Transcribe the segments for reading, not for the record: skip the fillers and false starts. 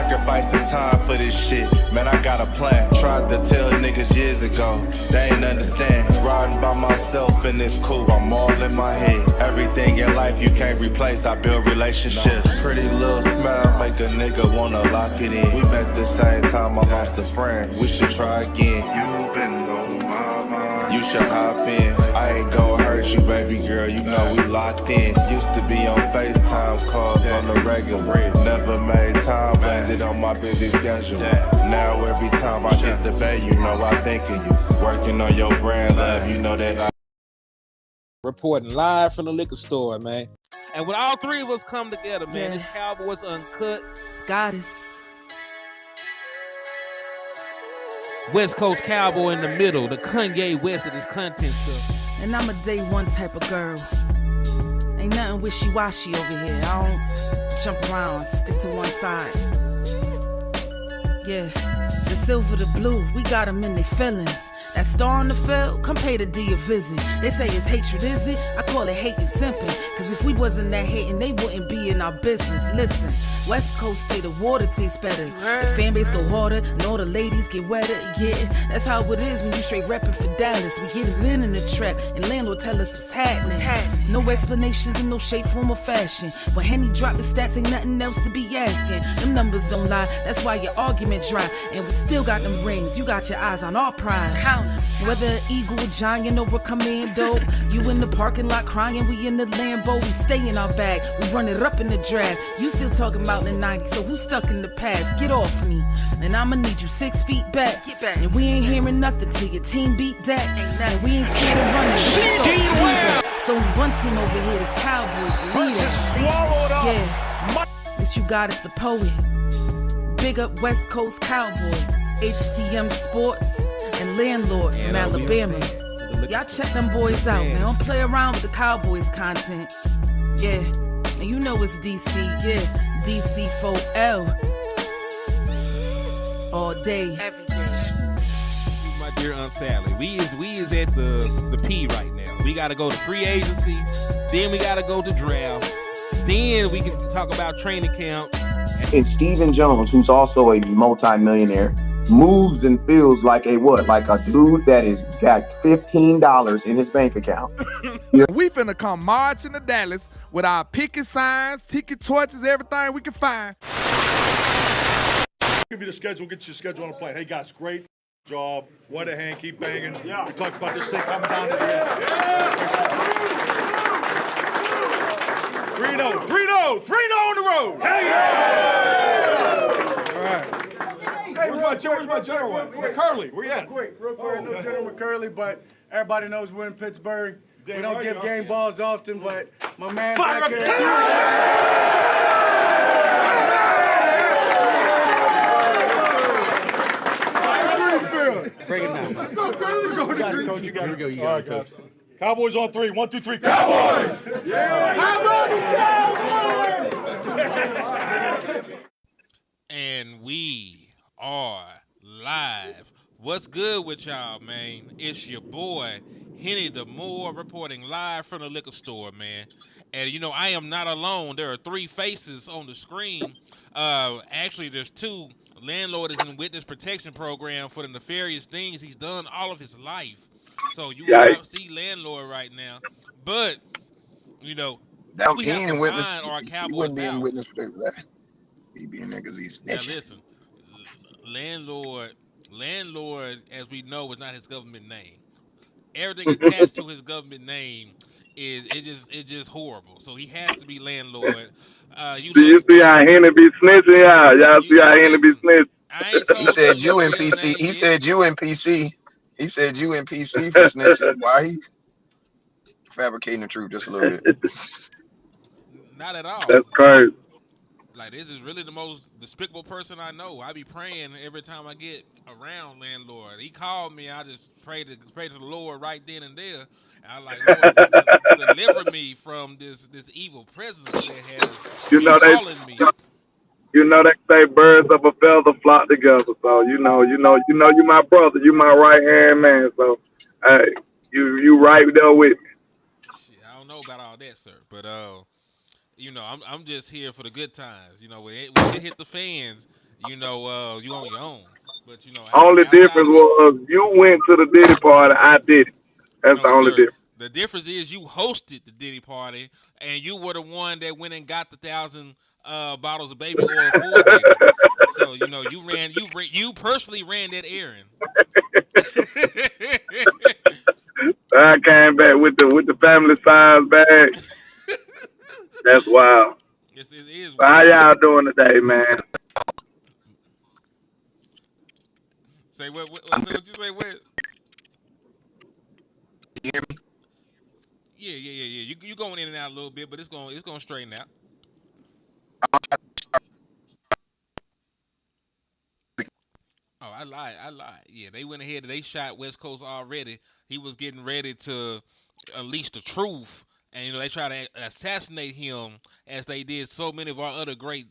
Sacrificing time for this shit, man, I got a plan. Tried to tell niggas years ago, they ain't understand. Riding by myself and it's cool, I'm all in my head. Everything in life you can't replace, I build relationships. Pretty little smile make a nigga wanna lock it in. We met the same time I lost a friend, we should try again. You been on my mind, you should hop in. I ain't gon' hurt you, baby girl, you know we locked in. Used to be on FaceTime calls on the regular. Never made time, landed on my busy schedule. Now every time I get the bay, you know I think of you. Working on your brand, love, you know that I... Reporting live from the liquor store, man. And when all three of us come together, man, it's Cowboys Uncut. Goddess. West Coast Cowboy in the middle, the Kanye West of this content stuff. And I'm a day one type of girl. Ain't nothing wishy-washy over here. I don't jump around, stick to one side. Yeah, the silver, the blue, we got them in their feelings. That star on the field, come pay the D a visit. They say it's hatred, is it? I call it hate and simping. Cause if we wasn't that hating, they wouldn't be in our business. Listen, West Coast say the water tastes better. The fan base go harder, and all the ladies get wetter. Yeah, that's how it is when you straight reppin' for Dallas. We get it in the trap, and landlord tell us what's happening. No explanations in no shape, form, or fashion. When Henny drop the stats, ain't nothing else to be asking. Them numbers don't lie, that's why your argument dry. And we still got them rings, you got your eyes on our prize. Whether an eagle, a giant, or a commando, you in the parking lot crying, we in the Lambo. We stay in our bag, we run it up in the draft. You still talking about the 90s, so who's stuck in the past? Get off me, and I'ma need you 6 feet back. And we ain't hearing nothing till your team beat that. And we ain't scared of running. So one team over here is Cowboys, leaders. Yeah, this you got is the poet. Big up West Coast Cowboys, HTM Sports, and Landlord from Alabama. Y'all check them boys out, man. Don't play around with the Cowboys content. Yeah, and you know it's DC, yeah, DC4L. All day. Every day. My dear Aunt Sally, we is at the P right now. We gotta go to free agency, then we gotta go to draft, then we can talk about training camp. And Stephen Jones, who's also a multi-millionaire, moves and feels like a what? Like a dude that is got $15 in his bank account. We finna come marching to Dallas with our picket signs, ticket torches, everything we can find. Give you the schedule, get your schedule on the plane. Hey guys, great job. What a hand, keep banging. Yeah. We talked about this thing coming down to the end. Yeah. 3-0, 3-0, 3-0 on the road. Hey! Yeah. All right. Hey, where's my general one? Curly, where you at? Real quick, no general with Curly, but everybody knows we're in Pittsburgh. We don't give game balls often, but my man back here. Break it down. Let's go, Curly. You got it, coach. You got it. Here we go. You got it, coach. Cowboys on 3. 1, 2, 3. Cowboys! Yeah! Cowboys! And we are live. What's good with y'all, man? It's your boy, Henny the Moore, reporting live from the liquor store, man. And, you know, I am not alone. There are 3 faces on the screen. Actually, there's 2. Landlord is in witness protection program for the nefarious things he's done all of his life. So you will not see Landlord right now. But, you know, he ain't in witness. He wouldn't be in witness for that. He be in there because he's snitching. Now listen, landlord, as we know, is not his government name. Everything attached to his government name is just horrible. So he has to be Landlord. You see how Henry be snitching, y'all see how Henry be snitching. He said you in PC. He said you in PC. He said you in PC for snitching. Why he fabricating the truth just a little bit? Not at all. That's crazy. Like, this is really the most despicable person I know. I be praying every time I get around Landlord. He called me. I just pray to the Lord right then and there. And I like, Lord, deliver me from this evil presence that has calling me. You know they say birds of a feather flock together. So you know you my brother. You my right hand man. So hey, you right there with me. Shit, I don't know about all that, sir. But you know, I'm just here for the good times. You know, when it hit the fans, you on your own. But hey, Only outside difference of it, was you went to the Diddy party. I did it. That's the no, only sir. difference. The difference is you hosted the Diddy party, and you were the one that went and got the 1,000 bottles of baby oil for Diddy. So you personally ran that errand. I came back with the family size bag. That's wild. Yes, it is So how wild. y'all doing today, man? Say what? I'm Say good. what you say? What? You hear me? Yeah. You going in and out a little bit, but it's gonna straighten out. Oh, I lied. I lied. Yeah, they went ahead and they shot West Coast already. He was getting ready to unleash the truth, and they tried to assassinate him as they did so many of our other great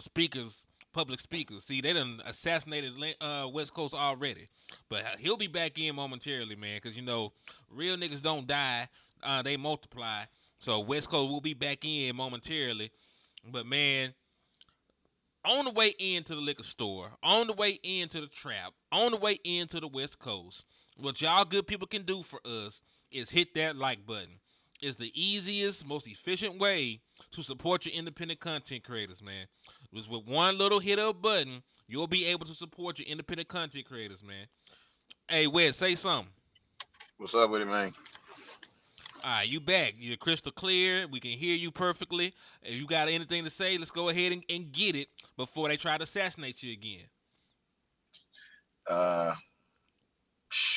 speakers, public speakers. See, they done assassinated West Coast already, but he'll be back in momentarily, man. Because real niggas don't die; they multiply. So West Coast will be back in momentarily. But man, on the way into the liquor store, on the way into the trap, on the way into the West Coast, what y'all good people can do for us is hit that like button. It's the easiest, most efficient way to support your independent content creators, man. Just with one little hit of a button, you'll be able to support your independent content creators, man. Hey, Wes, say something. What's up with it, man? All right, you back. You're crystal clear. We can hear you perfectly. If you got anything to say, let's go ahead and get it before they try to assassinate you again. Uh,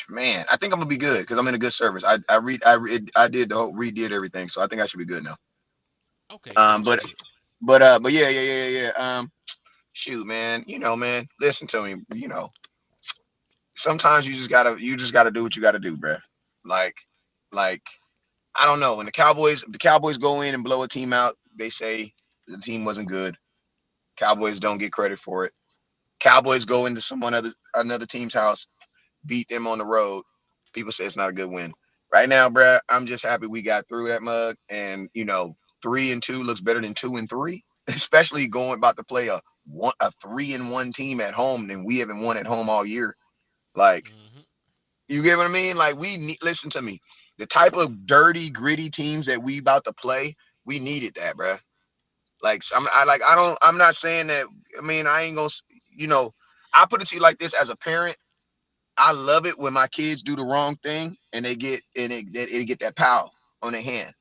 Man, I think I'm gonna be good because I'm in a good service. I did the whole redid everything, so I think I should be good now. Okay, Um, good but shit. but yeah. Shoot, man. Man. Listen to me. Sometimes you just gotta do what you gotta do, bruh. Like, like I don't know. When the Cowboys go in and blow a team out, they say the team wasn't good. Cowboys don't get credit for it. Cowboys go into another team's house, beat them on the road. People say it's not a good win. Right now, bruh, I'm just happy we got through that mug. And 3-2 looks better than 2-3, especially going about to play a 3-1 team at home than we haven't won at home all year. Like, Hmm. you get what I mean? Like, we need, listen to me. The type of dirty, gritty teams that we about to play, we needed that, bruh. Like, I'm not saying that. I mean, I ain't gonna, you know, I put it to you like this: as a parent, I love it when my kids do the wrong thing and they get that pow on their hand,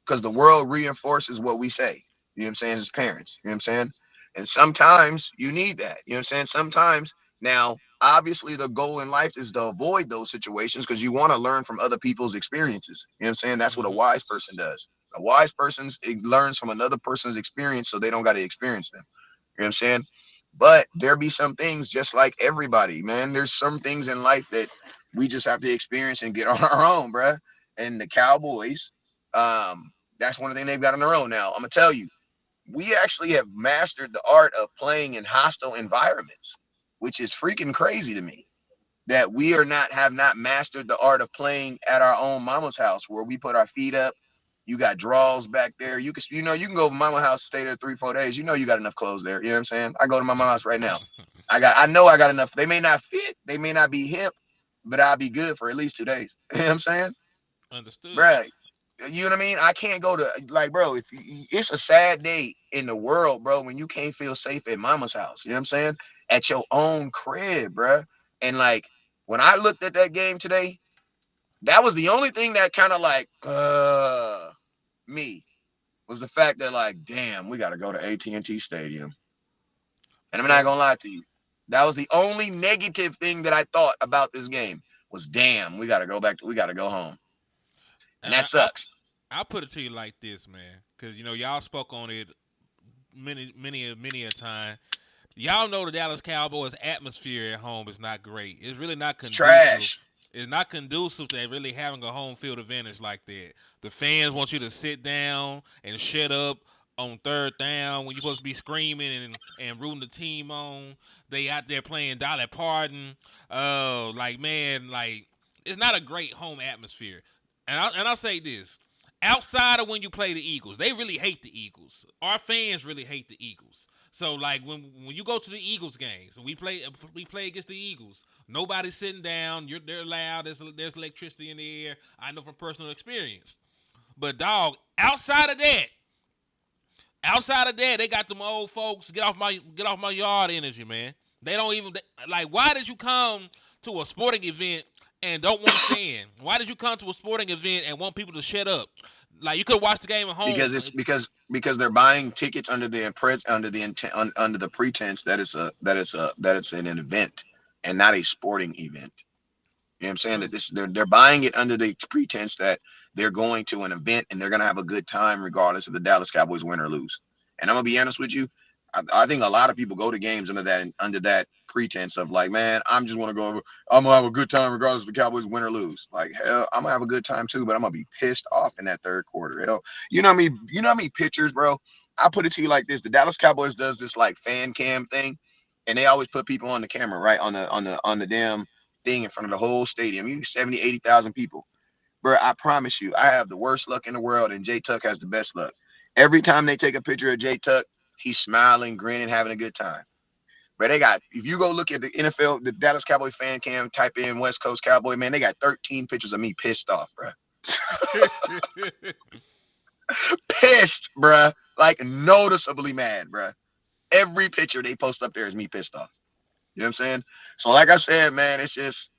because the world reinforces what we say. You know what I'm saying? As parents, you know what I'm saying? And sometimes you need that. You know what I'm saying? Sometimes, now, obviously, the goal in life is to avoid those situations because you want to learn from other people's experiences. You know what I'm saying? That's what a Hmm. wise person does. A wise person learns from another person's experience so they don't got to experience them. You know what I'm saying? But there be some things, just like everybody, man. There's some things in life that we just have to experience and get on our own, bruh. And the Cowboys, that's one thing they've got on their own. Now, I'm gonna tell you, we actually have mastered the art of playing in hostile environments, which is freaking crazy to me. That we have not mastered the art of playing at our own mama's house, where we put our feet up. You got draws back there. You can go to mama's house, stay there 3-4 days. You got enough clothes there. You know what I'm saying? I go to my mama's house right now. I know I got enough. They may not fit, they may not be hip, but I'll be good for at least 2 days. You know what I'm saying? Understood. Bruh, you know what I mean? I can't go to, like, bro, it's a sad day in the world, bro, when you can't feel safe at mama's house. You know what I'm saying? At your own crib, bruh. And like, when I looked at that game today, that was the only thing that kind of like me, was the fact that, like, damn, we got to go to AT&T Stadium. And I'm not Well, gonna lie to you, that was the only negative thing that I thought about this game, was, damn, we got to go home. And and that sucks. I'll put it to you like this, man, because y'all spoke on it many a time. Y'all know the Dallas Cowboys atmosphere at home is not great. It's really not It's conducive. trash. It's not conducive to really having a home field advantage like that. The fans want you to sit down and shut up on third down when you're supposed to be screaming and rooting the team on. They out there playing Dolly Parton. Like, man, like, it's not a great home atmosphere. And I'll say this: outside of when you play the Eagles, they really hate the Eagles. Our fans really hate the Eagles. So like when you go to the Eagles games and we play against the Eagles, nobody's sitting down. They're loud. There's electricity in the air. I know from personal experience. But dog, outside of that, they got them old folks get off my yard energy, man. They don't even like. Why did you come to a sporting event and don't want to stand? Why did you come to a sporting event and want people to shut up? Like you could watch the game at home. Because they're buying tickets under the impress under the intent under the pretense that it's an event and not a sporting event. You know what I'm saying? True. That they're buying it under the pretense that they're going to an event and they're gonna have a good time regardless if the Dallas Cowboys win or lose. And I'm gonna be honest with you, I think a lot of people go to games under that pretense of like, man, I'm just want to go. I'm gonna have a good time regardless if the Cowboys win or lose. Like hell, I'm gonna have a good time too, but I'm gonna be pissed off in that third quarter. Hell, you know how many pictures, bro? I put it to you like this: the Dallas Cowboys does this like fan cam thing, and they always put people on the camera, right on the damn thing in front of the whole stadium. You 70, 80,000 people. Bro, I promise you, I have the worst luck in the world, and Jay Tuck has the best luck. Every time they take a picture of Jay Tuck, he's smiling, grinning, having a good time. But if you go look at the NFL, the Dallas Cowboy fan cam, type in West Coast Cowboy, man, they got 13 pictures of me pissed off, bro. Pissed, bro. Like noticeably mad, bro. Every picture they post up there is me pissed off. You know what I'm saying? So like I said, man, it's just,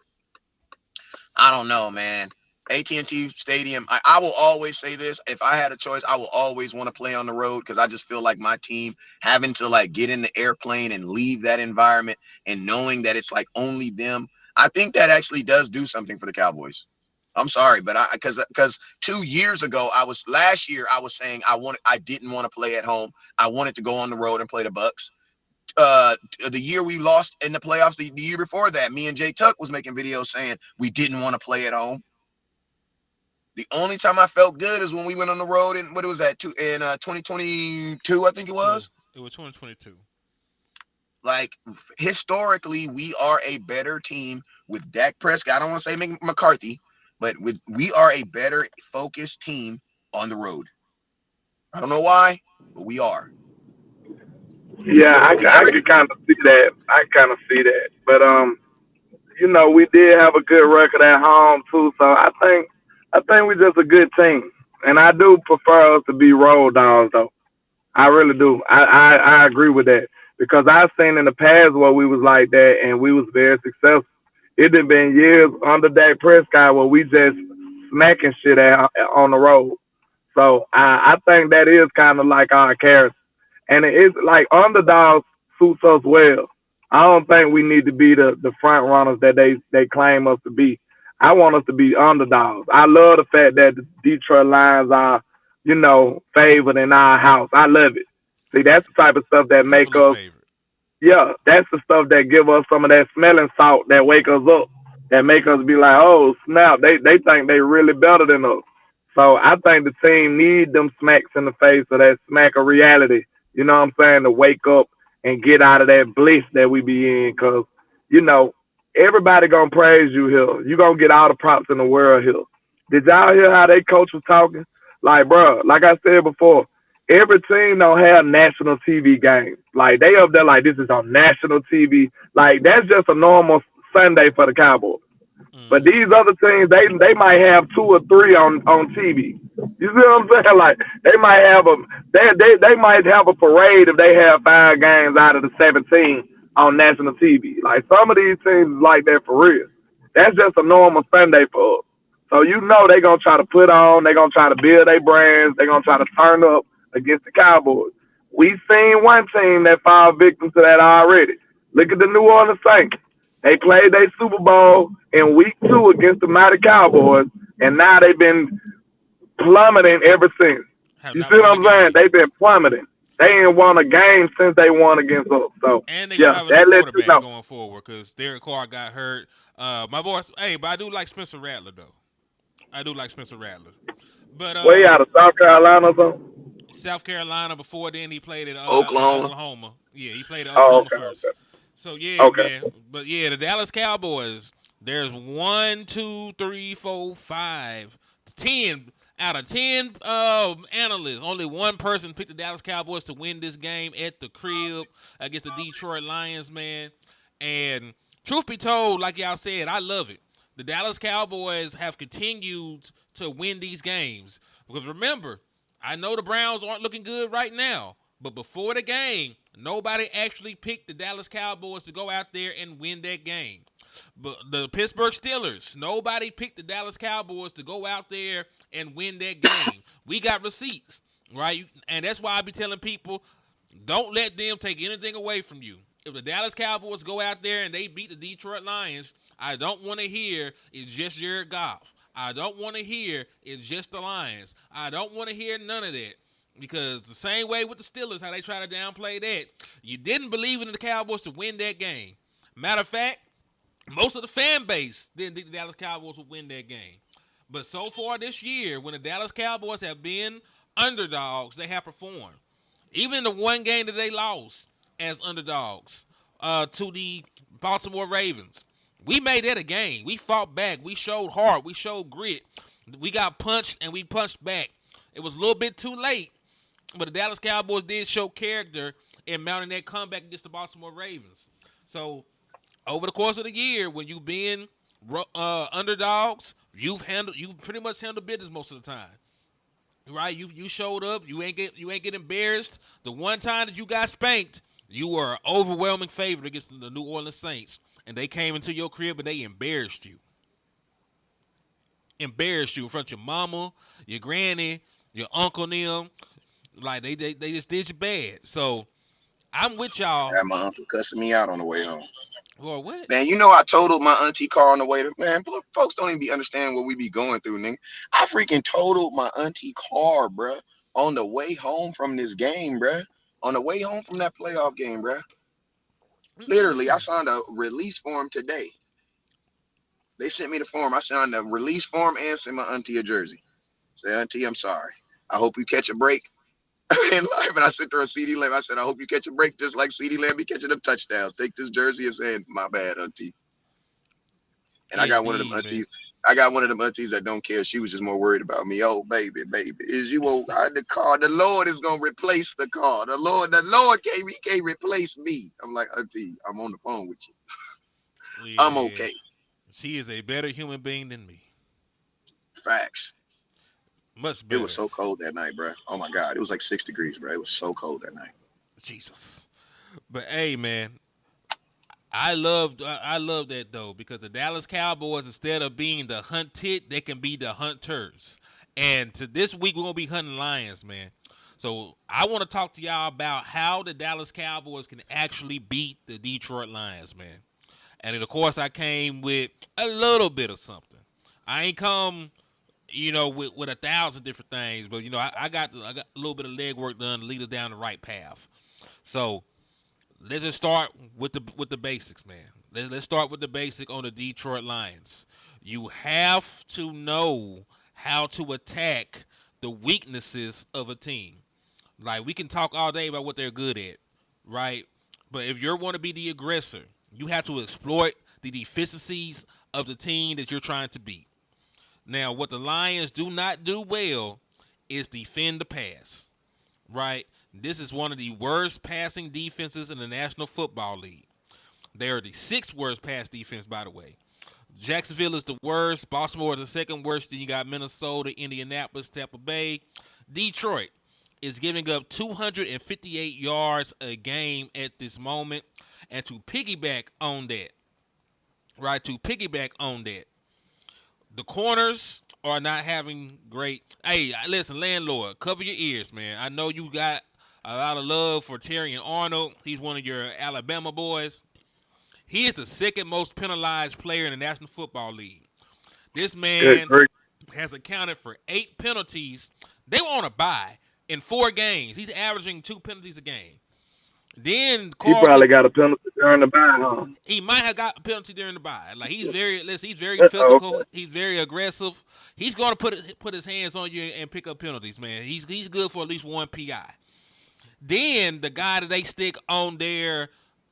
I don't know, man. AT&T Stadium. I will always say this. If I had a choice, I will always want to play on the road because I just feel like my team having to like get in the airplane and leave that environment and knowing that it's like only them. I think that actually does do something for the Cowboys. I'm sorry, but because 2 years ago, last year I was saying I didn't want to play at home. I wanted to go on the road and play the Bucks. The year we lost in the playoffs, the year before that, me and Jay Tuck was making videos saying we didn't want to play at home. The only time I felt good is when we went on the road in what was that in 2022, I think it was. It was 2022. Like historically, we are a better team with Dak Prescott. I don't want to say McCarthy, but we are a better focused team on the road. I don't know why, but we are. Yeah, I could kind of see that. But we did have a good record at home too. So I think we're just a good team, and I do prefer us to be road dogs though. I really do. I agree with that because I've seen in the past where we was like that and we was very successful. It had been years under Dak Prescott where we just smacking shit out on the road. So I think that is kind of like our character, and it is like underdogs suits us well. I don't think we need to be the front runners that they claim us to be. I want us to be underdogs. I love the fact that the Detroit Lions are, favored in our house. I love it. See, that's the type of stuff that make Heavily us, favored. yeah, that's the stuff that give us some of that smelling salt that wake us up, that make us be like, oh snap, they think they really better than us. So I think the team need them smacks in the face of that smack of reality. You know what I'm saying? To wake up and get out of that bliss that we be in, cause you know everybody gonna praise you here. You gonna get all the props in the world here. Did y'all hear how they coach was talking? Like, bro, like I said before, every team don't have national TV games. Like they up there like this is on national TV. Like that's just a normal Sunday for the Cowboys. But Mm-hmm. these other teams, they might have two or three on TV. You see what I'm saying? Like they might have a parade if they have 5 games out of the 17 on national TV. Like some of these teams is like that for real. That's just a normal Sunday for us. So they gonna try to put on, they gonna try to build their brands, they gonna try to turn up against the Cowboys. We've seen one team that fall victim to that already. Look at the New Orleans Saints. They played their Super Bowl in week 2 against the mighty Cowboys, and now they've been plummeting ever since. Have You not see what won a I'm saying? game. They've been plummeting. They ain't won a game since they won against us. So, And they gonna yeah, have a new that lets you quarterback know. going forward because Derek Carr got hurt. My boy, hey, but I do like Spencer Rattler though. I do like Spencer Rattler. But Way out of South Carolina or something? South Carolina. Before then, he played at Oklahoma. Oklahoma. Yeah, he played at Oh, Oklahoma okay, first. okay. So yeah, Okay. man. But yeah, the Dallas Cowboys. There's one, two, three, four, five, 10. Out of 10 analysts, only one person picked the Dallas Cowboys to win this game at the crib against the Detroit Lions, man. And truth be told, like y'all said, I love it. The Dallas Cowboys have continued to win these games. Because remember, I know the Browns aren't looking good right now, but before the game, nobody actually picked the Dallas Cowboys to go out there and win that game. But the Pittsburgh Steelers, nobody picked the Dallas Cowboys to go out there and win that game. We got receipts, right? And that's why I be telling people, don't let them take anything away from you. If the Dallas Cowboys go out there and they beat the Detroit Lions, I don't want to hear it's just Jared Goff. I don't want to hear it's just the Lions. I don't want to hear none of that. Because the same way with the Steelers, how they try to downplay that, you didn't believe in the Cowboys to win that game. Matter of fact, most of the fan base didn't think the Dallas Cowboys would win that game. But so far this year, when the Dallas Cowboys have been underdogs, they have performed. Even in the one game that they lost as underdogs to the Baltimore Ravens, we made that a game. We fought back. We showed heart. We showed grit. We got punched, and we punched back. It was a little bit too late, but the Dallas Cowboys did show character in mounting that comeback against the Baltimore Ravens. So over the course of the year, when you've been underdogs, you pretty much handled business most of the time, right? You showed up. You ain't get embarrassed. The one time that you got spanked, you were an overwhelming favorite against the New Orleans Saints, and they came into your crib and they embarrassed you. Embarrassed you in front of your mama, your granny, your uncle, and them. Like they just did you bad. So I'm with y'all. I had my uncle cussing me out on the way home. Well, what? Man, you know I totaled my auntie car on the way to, man, folks don't even be understanding what we be going through, nigga. I freaking totaled my auntie car, bruh, on the way home from this game, bruh. On the way home from that playoff game, bruh. Literally, I signed a release form today. They sent me the form. I signed a release form and sent my auntie a jersey. Say, auntie, I'm sorry. I hope you catch a break in life. And I sent her a CD Lamb. I said, I hope you catch a break just like CD Lamb be catching them touchdowns. Take this jersey and say, my bad, auntie. And I got one of them aunties. I got one of them aunties that don't care. She was just more worried about me. Oh, baby, is you the car? The Lord is gonna replace the car. The Lord can't replace me. I'm like, auntie, I'm on the phone with you. Yeah. I'm okay. She is a better human being than me. Facts. Much better. It was so cold that night, bro. Oh my God, it was like 6 degrees, bro. It was so cold that night. Jesus. But hey, man, I love that though, because the Dallas Cowboys, instead of being the hunted, they can be the hunters. And to this week, we're gonna be hunting lions, man. So I want to talk to y'all about how the Dallas Cowboys can actually beat the Detroit Lions, man. And then, of course, I came with a little bit of something. I ain't come, with 1,000 different things, but I got a little bit of legwork done to lead us down the right path. So let's just start with the basics, man. Let's start with the basic on the Detroit Lions. You have to know how to attack the weaknesses of a team. Like, we can talk all day about what they're good at, right? But if you want to be the aggressor, you have to exploit the deficiencies of the team that you're trying to beat. Now, what the Lions do not do well is defend the pass, right? This is one of the worst passing defenses in the National Football League. They are the 6th worst pass defense, by the way. Jacksonville is the worst. Baltimore is the 2nd worst. Then you got Minnesota, Indianapolis, Tampa Bay. Detroit is giving up 258 yards a game at this moment. And to piggyback on that, the corners are not having great. Hey, listen, landlord, cover your ears, man. I know you got a lot of love for Terry Arnold. He's one of your Alabama boys. He is the 2nd most penalized player in the National Football League. This man has accounted for 8 penalties. They were on a bye in 4 games. He's averaging 2 penalties a game. Then he probably got a penalty during the bye, huh? He might have got a penalty during the bye. Like, he's very physical. Okay. He's very aggressive. He's going to put his hands on you and pick up penalties, man. He's good for at least 1 PI. Then the guy that they stick on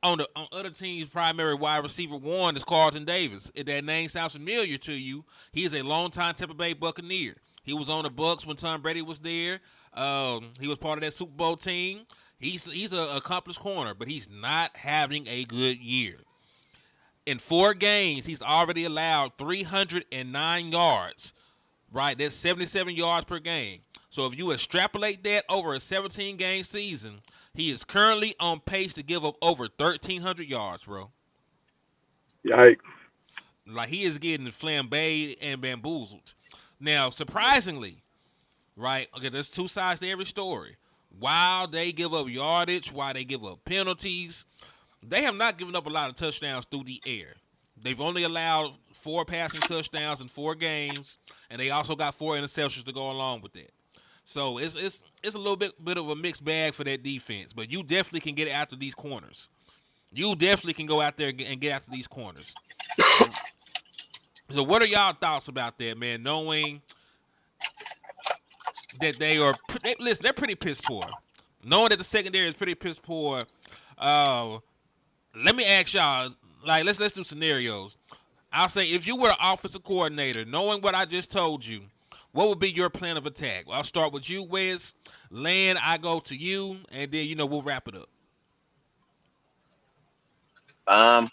other teams' primary wide receiver 1 is Carlton Davis. If that name sounds familiar to you, he is a longtime Tampa Bay Buccaneer. He was on the Bucks when Tom Brady was there. He was part of that Super Bowl team. He's an accomplished corner, but he's not having a good year. In 4 games, he's already allowed 309 yards. Right, that's 77 yards per game. So if you extrapolate that over a 17-game season, he is currently on pace to give up over 1,300 yards, bro. Yikes. Like he is getting flambéed and bamboozled. Now, surprisingly, right? Okay, there's two sides to every story. While they give up yardage, while they give up penalties, they have not given up a lot of touchdowns through the air. They've only allowed 4 passing touchdowns in 4 games, and they also got 4 interceptions to go along with that. So it's a little bit of a mixed bag for that defense, but you definitely can get after these corners. You definitely can go out there and get after these corners. So what are y'all thoughts about that, man? Knowing that listen, they're pretty piss poor. Knowing that the secondary is pretty piss poor. Let me ask y'all, like let's do scenarios. I'll say if you were an offensive coordinator, knowing what I just told you, what would be your plan of attack? Well, I'll start with you, Wes. Land, I go to you, and then we'll wrap it up. I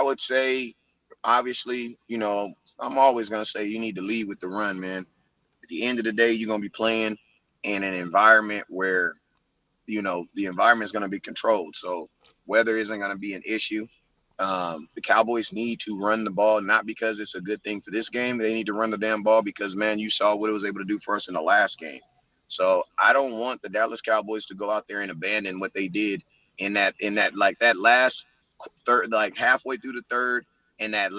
would say, obviously, I'm always gonna say you need to lead with the run, man. At the end of the day, you're gonna be playing in an environment where the environment is going to be controlled. So weather isn't going to be an issue. The Cowboys need to run the ball, not because it's a good thing for this game. They need to run the damn ball because, man, you saw what it was able to do for us in the last game. So I don't want the Dallas Cowboys to go out there and abandon what they did in that like that last third, like halfway through the third and that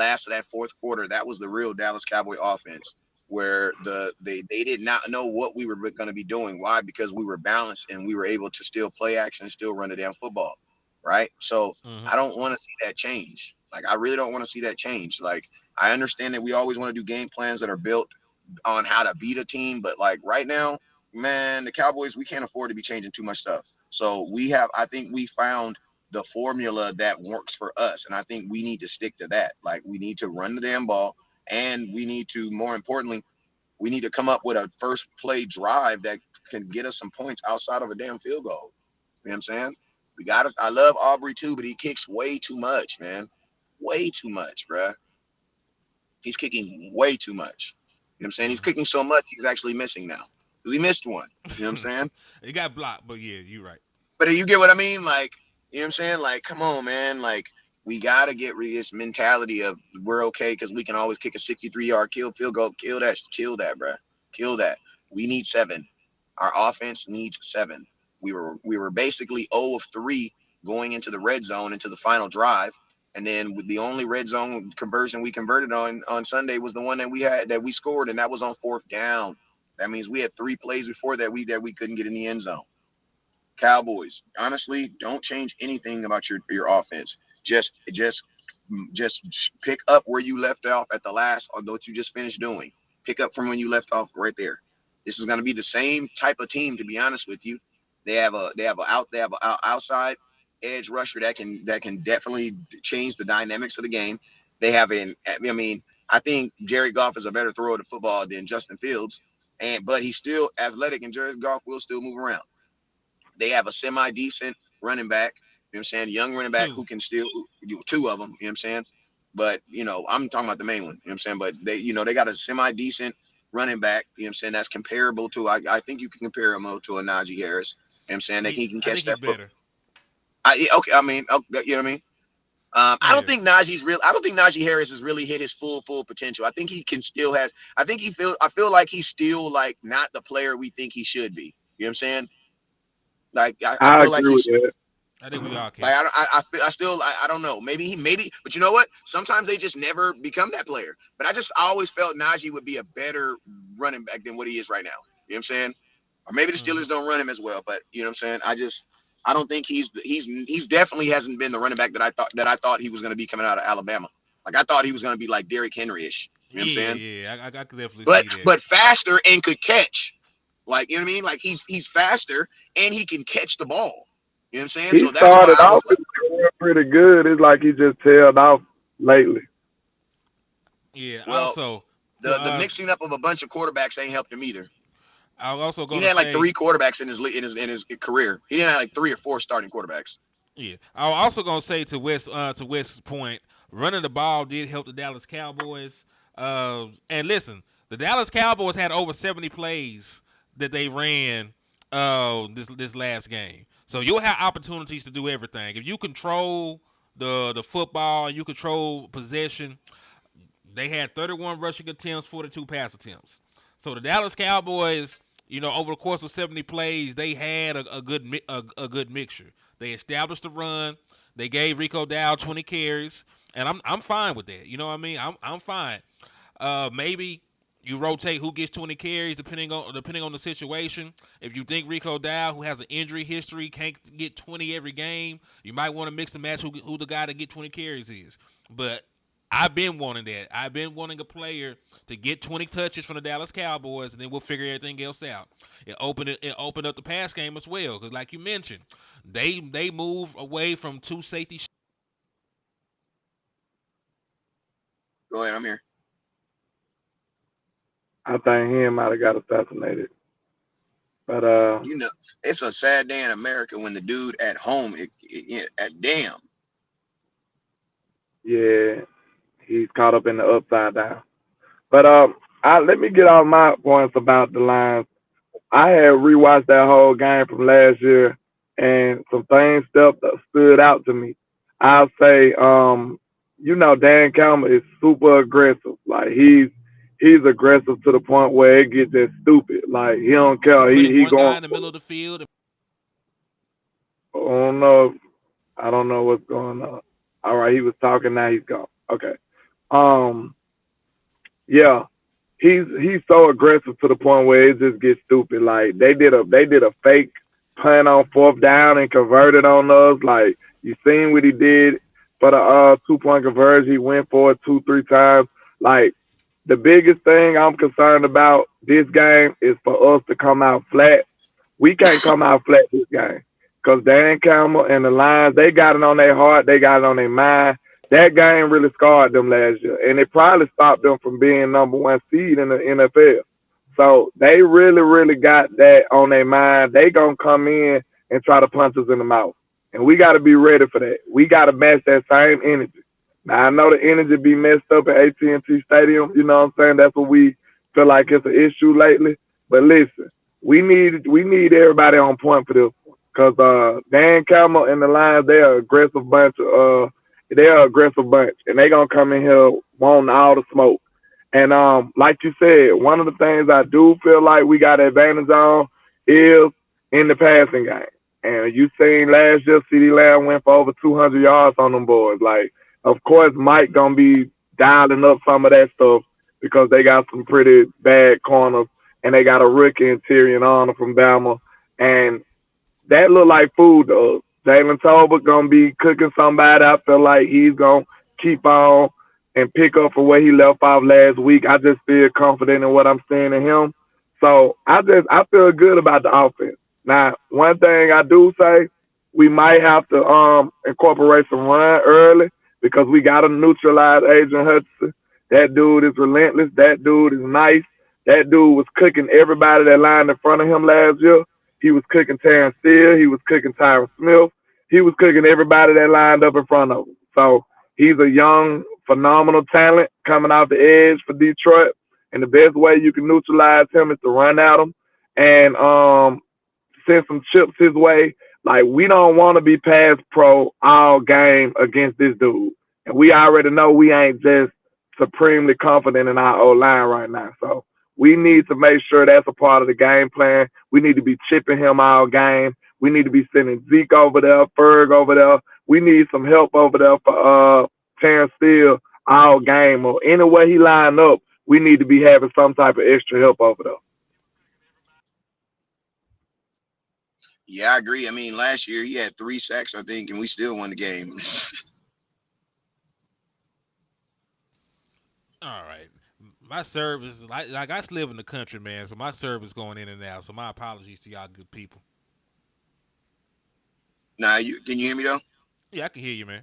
fourth quarter. That was the real Dallas Cowboy offense where they did not know what we were going to be doing. Why? Because we were balanced and we were able to still play action and still run the damn football, right? So I don't want to see that change. Like, I really don't want to see that change. Like, I understand that we always want to do game plans that are built on how to beat a team, but like right now, man, the Cowboys, we can't afford to be changing too much stuff. So I think we found the formula that works for us, and I think we need to stick to that. Like, we need to run the damn ball. And we need to, more importantly, we need to come up with a first play drive that can get us some points outside of a damn field goal. You know what I'm saying? I love Aubrey too, but he kicks way too much, man. Way too much, bruh. He's kicking way too much. You know what I'm saying? He's kicking so much, he's actually missing now. He missed one. You know what I'm saying? He got blocked, but yeah, you're right. But you get what I mean? Like, you know what I'm saying? Like, come on, man. Like, we got to get rid of this mentality of we're okay because we can always kick a 63-yard field goal. Kill that, bro. Kill that. We need 7. Our offense needs 7. We were basically 0 of 3 going into the red zone into the final drive. And then with the only red zone conversion we converted on Sunday was the one that we scored, and that was on 4th down. That means we had 3 plays before that we couldn't get in the end zone. Cowboys, honestly, don't change anything about your offense. Just pick up where you left off at the last, or what you just finished doing. Pick up from when you left off right there. This is going to be the same type of team, to be honest with you. They have an outside edge rusher that can definitely change the dynamics of the game. They have I think Jared Goff is a better thrower of the football than Justin Fields, but he's still athletic, and Jared Goff will still move around. They have a semi-decent running back. You know what I'm saying? Young running back who can still do 2 of them. You know what I'm saying? But, I'm talking about the main one. You know what I'm saying? But they got a semi-decent running back. You know what I'm saying? That's comparable to, I think you can compare him to a Najee Harris. You know what I'm saying? That he can catch that. Better. You know what I mean? I don't think Najee Harris has really hit his full potential. I think he can still I feel like he's still like not the player we think he should be. You know what I'm saying? Like, I feel like he's. I think we all can. Like, I don't know. Maybe, but you know what? Sometimes they just never become that player. But I always felt Najee would be a better running back than what he is right now. You know what I'm saying? Or maybe the Steelers don't run him as well. But you know what I'm saying? I don't think he's definitely hasn't been the running back that I thought he was going to be coming out of Alabama. Like, I thought he was going to be like Derrick Henry-ish. You know what I'm saying? Yeah, I could definitely see that. But faster and could catch. Like, you know what I mean? Like, he's faster and he can catch the ball. You know what I'm saying? He started off pretty good. It's like he just tailed off lately. Yeah. Well, also, So The mixing up of a bunch of quarterbacks ain't helped him either. I'm also He going to had like say, three quarterbacks in his career. He had like 3 or 4 starting quarterbacks. yeah, I'm also going to say to West's point, running the ball did help the Dallas Cowboys. And listen, the Dallas Cowboys had over 70 plays that they ran this last game. So you'll have opportunities to do everything if you control the football, you control possession. They had 31 rushing attempts, 42 pass attempts. So the Dallas Cowboys, over the course of 70 plays, they had a good mixture. They established the run. They gave Rico Dow 20 carries, and I'm fine with that. You know what I mean? I'm fine. Maybe you rotate who gets 20 carries depending on the situation. If you think Rico Dow, who has an injury history, can't get 20 every game, you might want to mix and match who the guy to get 20 carries is. But I've been wanting that. I've been wanting a player to get 20 touches from the Dallas Cowboys, and then we'll figure everything else out. It opened up the pass game as well, because like you mentioned, they move away from two safety. Go ahead, I'm here. I think he might have got assassinated. But You know, it's a sad day in America when the dude at home, at damn. yeah, he's caught up in the upside down. But let me get off my points about the Lions. I had rewatched that whole game from last year, and some things stood out to me. I'll say, Dan Campbell is super aggressive. Like he's aggressive to the point where it gets just stupid. Like he don't care. Putting He one going. guy in the middle of the field. I don't know. I don't know what's going on. All right, he was talking. Now he's gone. Okay. Um. Yeah. He's so aggressive to the point where it just gets stupid. Like they did a fake punt on 4th down and converted on us. Like you seen what he did for the 2-point conversion. He went for it 2-3 times. Like the biggest thing I'm concerned about this game is for us to come out flat. We can't come out flat this game because Dan Campbell and the Lions, they got it on their heart, they got it on their mind. That game really scarred them last year, and it probably stopped them from being #1 seed in the NFL. So they really, really got that on their mind. They gonna come in and try to punch us in the mouth, and we got to be ready for that. We got to match that same energy. Now I know the energy be messed up at AT&T Stadium. You know what I'm saying? That's what we feel like it's an issue lately. But listen, we need everybody on point for this because Dan Campbell and the Lions, they're an aggressive bunch, and they gonna come in here wanting all the smoke. And like you said, one of the things I do feel like we got advantage on is in the passing game. And you seen last year, CeeDee Lamb went for over 200 yards on them boys. Like, of course, Mike gonna be dialing up some of that stuff because they got some pretty bad corners, and they got a rookie interior honor from Bama, and that look like food to us. Jalen Tolbert gonna be cooking somebody. I feel like he's gonna keep on and pick up for where he left off last week. I just feel confident in what I'm seeing in him. So I feel good about the offense. Now, one thing I do say, we might have to incorporate some run early because we gotta neutralize Adrian Hudson. That dude is relentless. That dude is nice. That dude was cooking everybody that lined in front of him last year. He was cooking Terrence Steele. He was cooking Tyron Smith. He was cooking everybody that lined up in front of him. So he's a young, phenomenal talent coming off the edge for Detroit. And the best way you can neutralize him is to run at him and send some chips his way. Like we don't want to be pass pro all game against this dude. And we already know we ain't just supremely confident in our O line right now. So we need to make sure that's a part of the game plan. We need to be chipping him all game. We need to be sending Zeke over there, Ferg over there. We need some help over there for Terrence Steele all game or anywhere he line up. We need to be having some type of extra help over there. Yeah, I agree. I mean, last year he had 3 sacks, I think, and we still won the game. All right. My service, like I live in the country, man, so my service going in and out. So my apologies to y'all good people. Nah, you can you hear me though? Yeah, I can hear you, man.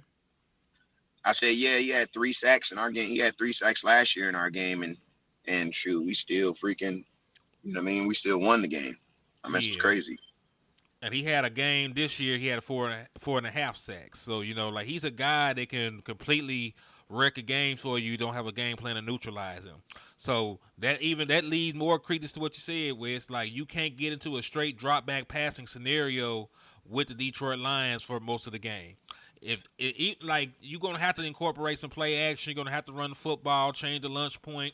I said, yeah, he had 3 sacks in our game. He had 3 sacks last year in our game, and And shoot, we still freaking, you know what I mean? We still won the game. I mean, it's Yeah. crazy. And he had a game this year. He had four and a half sacks. So like he's a guy that can completely wreck a game for you. You don't have a game plan to neutralize him. So that leads more credence to what you said, where it's like you can't get into a straight drop back passing scenario with the Detroit Lions for most of the game. If like you're gonna have to incorporate some play action, you're gonna have to run the football, change the lunch point,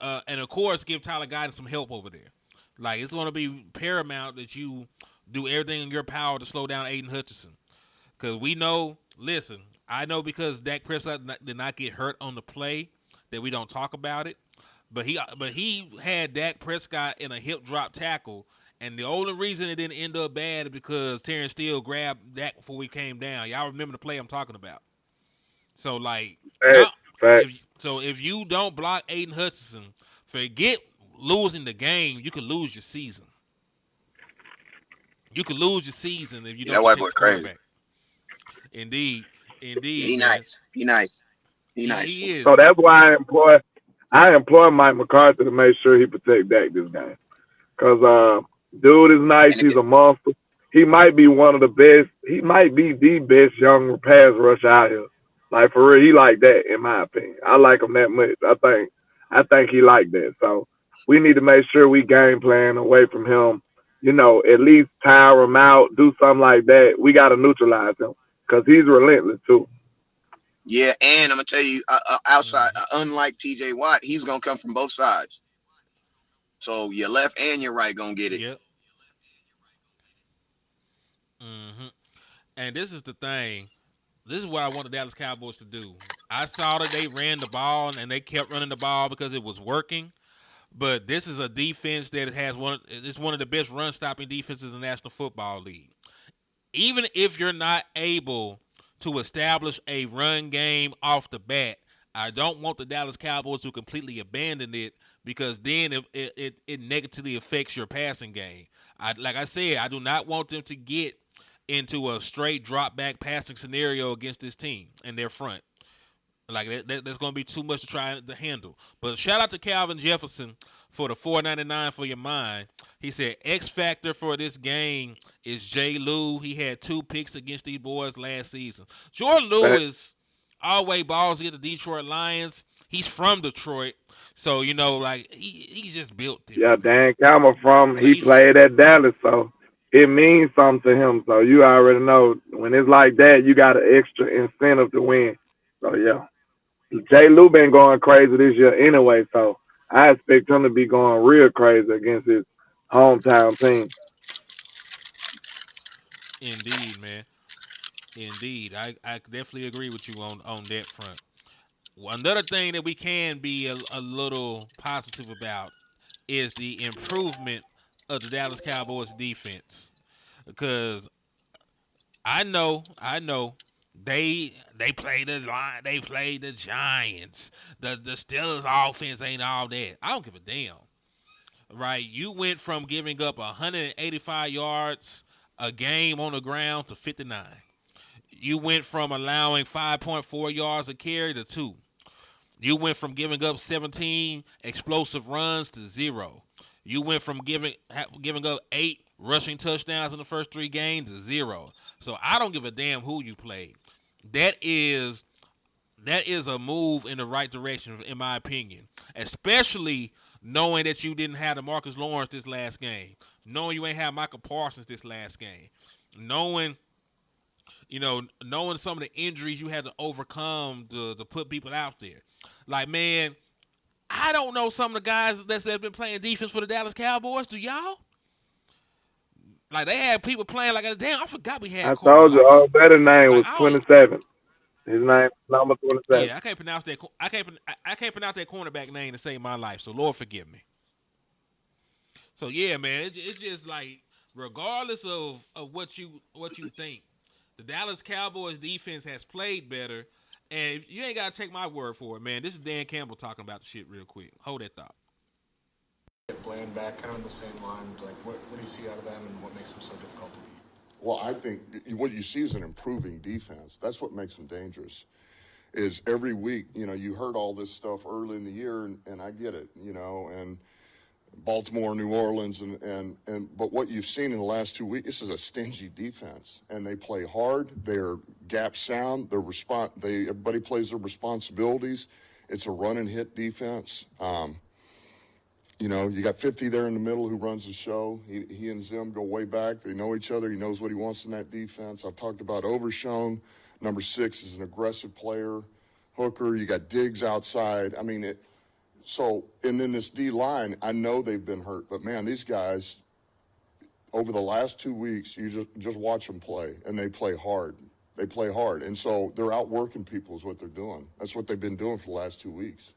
and of course give Tyler Guyton some help over there. Like it's gonna be paramount that you do everything in your power to slow down Aiden Hutchinson. Because we know, listen, I know because Dak Prescott did not get hurt on the play that we don't talk about it. But he had Dak Prescott in a hip drop tackle, and the only reason it didn't end up bad is because Terrence Steele grabbed Dak before we came down. Y'all remember the play I'm talking about? So like, Fact. if you don't block Aiden Hutchinson, forget losing the game. You could lose your season. You could lose your season if you Yeah, that don't white protect boy your crazy. quarterback. Indeed, Yeah, indeed, he man. nice. He nice. He nice. He is. So that's why I employ Mike McCarthy to make sure he protect Dak this game. Cause dude is nice. And He's a monster. He might be one of the best. He might be the best young pass rush out here. Like for real, he like that in my opinion. I like him that much. I think he like that. So we need to make sure we game plan away from him. You know, at least tire him out, do something like that. We got to neutralize him because he's relentless too. yeah, and I'm gonna tell you, outside, Mhm. unlike T.J. Watt, he's gonna come from both sides. So your left and your right gonna get it. Yep. hmm And this is the thing. This is what I want the Dallas Cowboys to do. I saw that they ran the ball and they kept running the ball because it was working. But this is a defense that has it's one of the best run stopping defenses in the National Football League. Even if you're not able to establish a run game off the bat, I don't want the Dallas Cowboys to completely abandon it because then it negatively affects your passing game. Like I said, I do not want them to get into a straight drop back passing scenario against this team and their front. Like that's going to be too much to try to handle. But shout out to Calvin Jefferson for the $4.99 for your mind. He said X factor for this game is Jay Lou. He had 2 picks against these boys last season. Jordan Lewis always balls against the Detroit Lions. He's from Detroit, so like he's just built Yeah, different, man. Dan Campbell he He's played at Dallas, so it means something to him. So you already know when it's like that, you got an extra incentive to win. So yeah, Jay Lou been going crazy this year anyway, so I expect him to be going real crazy against his hometown team. indeed, man. Indeed, I definitely agree with you on that front. Another thing that we can be a little positive about is the improvement of the Dallas Cowboys defense. Because I know they played the line, they played the Giants. The Steelers offense ain't all that. I don't give a damn. Right? You went from giving up 185 yards a game on the ground to 59. You went from allowing 5.4 yards a carry to 2. You went from giving up 17 explosive runs to 0. You went from giving up 8 rushing touchdowns in the first 3 games to 0. So I don't give a damn who you played. That is a move in the right direction, in my opinion. Especially knowing that you didn't have DeMarcus Lawrence this last game, knowing you ain't have Michael Parsons this last game, knowing knowing some of the injuries you had to overcome to put people out there. Like, man, I don't know some of the guys that's been playing defense for the Dallas Cowboys. Do y'all? Like, they had people playing like, damn, I forgot we had I Corey. told you, Like, better name like was I don't. 27. His name number 27. Yeah, I can't pronounce that. I can't pronounce that cornerback name to save my life. So Lord forgive me. So yeah, man, it's just like regardless of what you think, the Dallas Cowboys defense has played better, and you ain't gotta take my word for it, man. This is Dan Campbell talking about the shit real quick. Hold that thought. Get Bland back, kind of in the same line. Like, what do you see out of them, and what makes them so difficult to beat? Well, I think what you see is an improving defense. That's what makes them dangerous. is every week, you heard all this stuff early in the year, and I get it, and Baltimore, New Orleans, but what you've seen in the last 2 weeks, this is a stingy defense, and they play hard. They're gap sound. Everybody plays their responsibilities. It's a run and hit defense. You got 50 there in the middle who runs the show. He and Zim go way back. They know each other. He knows what he wants in that defense. I've talked about Overshown. Number 6 is an aggressive player. Hooker, you got Diggs outside. And then this D line, I know they've been hurt, but man, these guys, over the last 2 weeks, you just watch them play, and they play hard. They play hard, and so they're outworking people is what they're doing. That's what they've been doing for the last 2 weeks.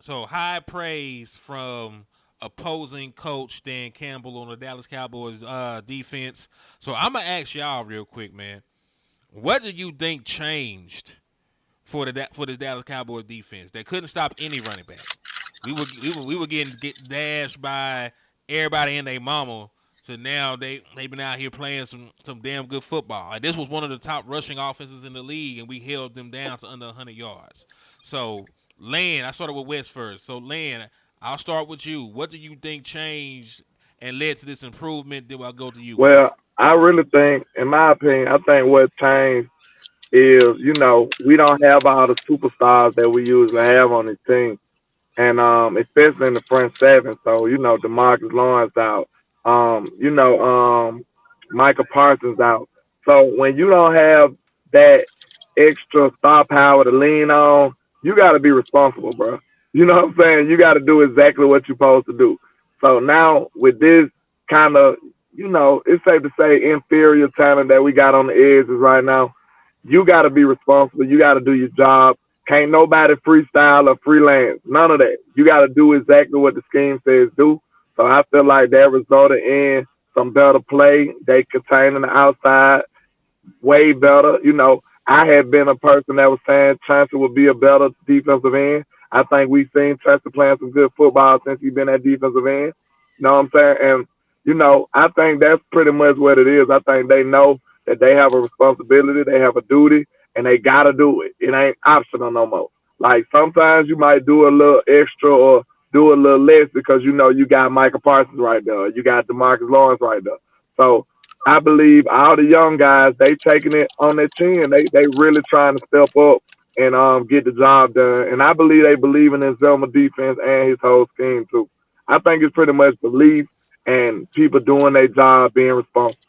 So high praise from opposing coach Dan Campbell on the Dallas Cowboys defense. So I'm gonna ask y'all real quick, man. What do you think changed for this Dallas Cowboys defense? They couldn't stop any running back. We were getting dashed by everybody and their mama. So now they've been out here playing some damn good football. Like, this was one of the top rushing offenses in the league, and we held them down to under 100 yards. So, Lan, I started with West first. So, Lan, I'll start with you. What do you think changed and led to this improvement? Then I'll go to you, Wes. Well, I really think, in my opinion, I think what changed is, we don't have all the superstars that we usually have on the team. And especially in the front seven. So, DeMarcus Lawrence out. Michael Parsons out. So when you don't have that extra star power to lean on, you gotta be responsible, bro. You know what I'm saying? You gotta do exactly what you're supposed to do. So now with this kind of, it's safe to say inferior talent that we got on the edges right now, you gotta be responsible. You gotta do your job. Can't nobody freestyle or freelance. None of that. You got to do exactly what the scheme says do. So I feel like that resulted in some better play. They containing the outside way better. I had been a person that was saying Chancellor would be a better defensive end. I think we've seen Chancellor playing some good football since he's been at defensive end. You know what I'm saying? And, I think that's pretty much what it is. I think they know that they have a responsibility, they have a duty, and they got to do it. It ain't optional no more. Like, sometimes you might do a little extra or do a little less because you got Michael Parsons right there. You got DeMarcus Lawrence right there. So I believe all the young guys, they taking it on their chin. They really trying to step up and get the job done. And I believe they believe in Zelma defense and his whole scheme too. I think it's pretty much belief and people doing their job, being responsible.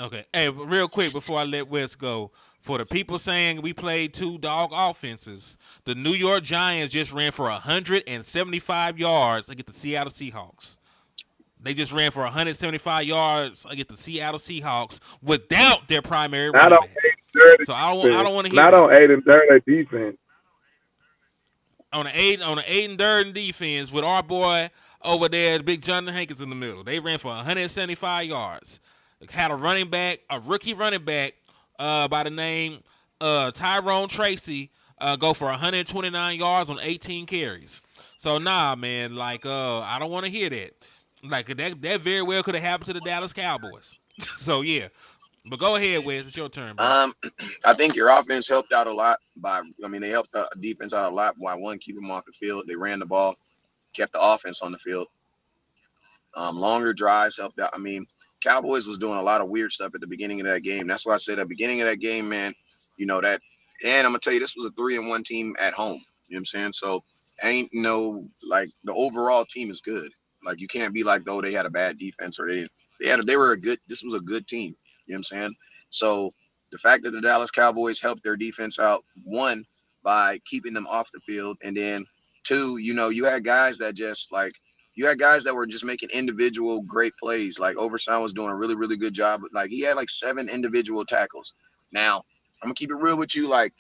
Okay. Hey, real quick before I let Wes go, for the people saying we played two dog offenses, the New York Giants just ran for 175 yards against the Seattle Seahawks. They just ran for 175 yards against the Seattle Seahawks without their primary running back. So I don't want to hear. Not on 8 and 30 defense. On the 8 and 30 defense with our boy over there, Big Jonathan Hankins in the middle. They ran for 175 yards. Had a rookie running back by the name Tyrone Tracy go for 129 yards on 18 carries. So nah, man, like I don't want to hear that. Like that very well could have happened to the Dallas Cowboys. So yeah, but go ahead, Wes. It's your turn, bro. I think your offense helped out a lot they helped the defense out a lot by one, keep them off the field. They ran the ball, kept the offense on the field. Longer drives helped out. Cowboys was doing a lot of weird stuff at the beginning of that game. That's why I said at the beginning of that game, man, that, and I'm gonna tell you, this was a 3-1 team at home. You know what I'm saying? So ain't like the overall team is good. Like, you can't be like, though, they had a bad defense or they were this was a good team. You know what I'm saying? So the fact that the Dallas Cowboys helped their defense out, one, by keeping them off the field, and then two, you had guys that were just making individual great plays. Like, Overshown was doing a really, really good job. Like, he had like 7 individual tackles. Now, I'm gonna keep it real with you. Like,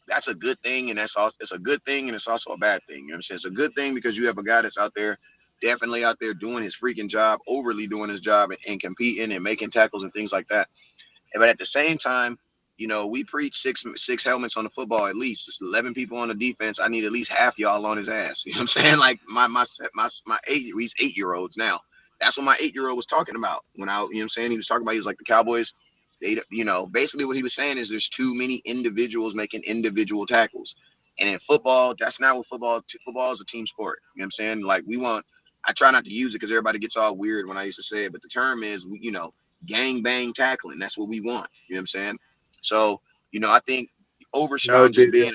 that's a good thing, and it's a good thing, and it's also a bad thing. You know what I'm saying? It's a good thing because you have a guy that's out there, definitely out there doing his freaking job, overly doing his job, and competing and making tackles and things like that. But at the same time, we preach six helmets on the football at least. It's 11 people on the defense. I need at least half y'all on his ass. You know what I'm saying? Like, my 8, he's 8-year-olds now. That's what my 8-year-old was talking about when I, you know what I'm saying? He was talking about, he was like, the Cowboys, they, basically what he was saying is there's too many individuals making individual tackles. And in football, that's not what football is a team sport. You know what I'm saying? Like I try not to use it because everybody gets all weird when I used to say it, but the term is, gang bang tackling. That's what we want. You know what I'm saying? So, I think No Overshawn just deal. being,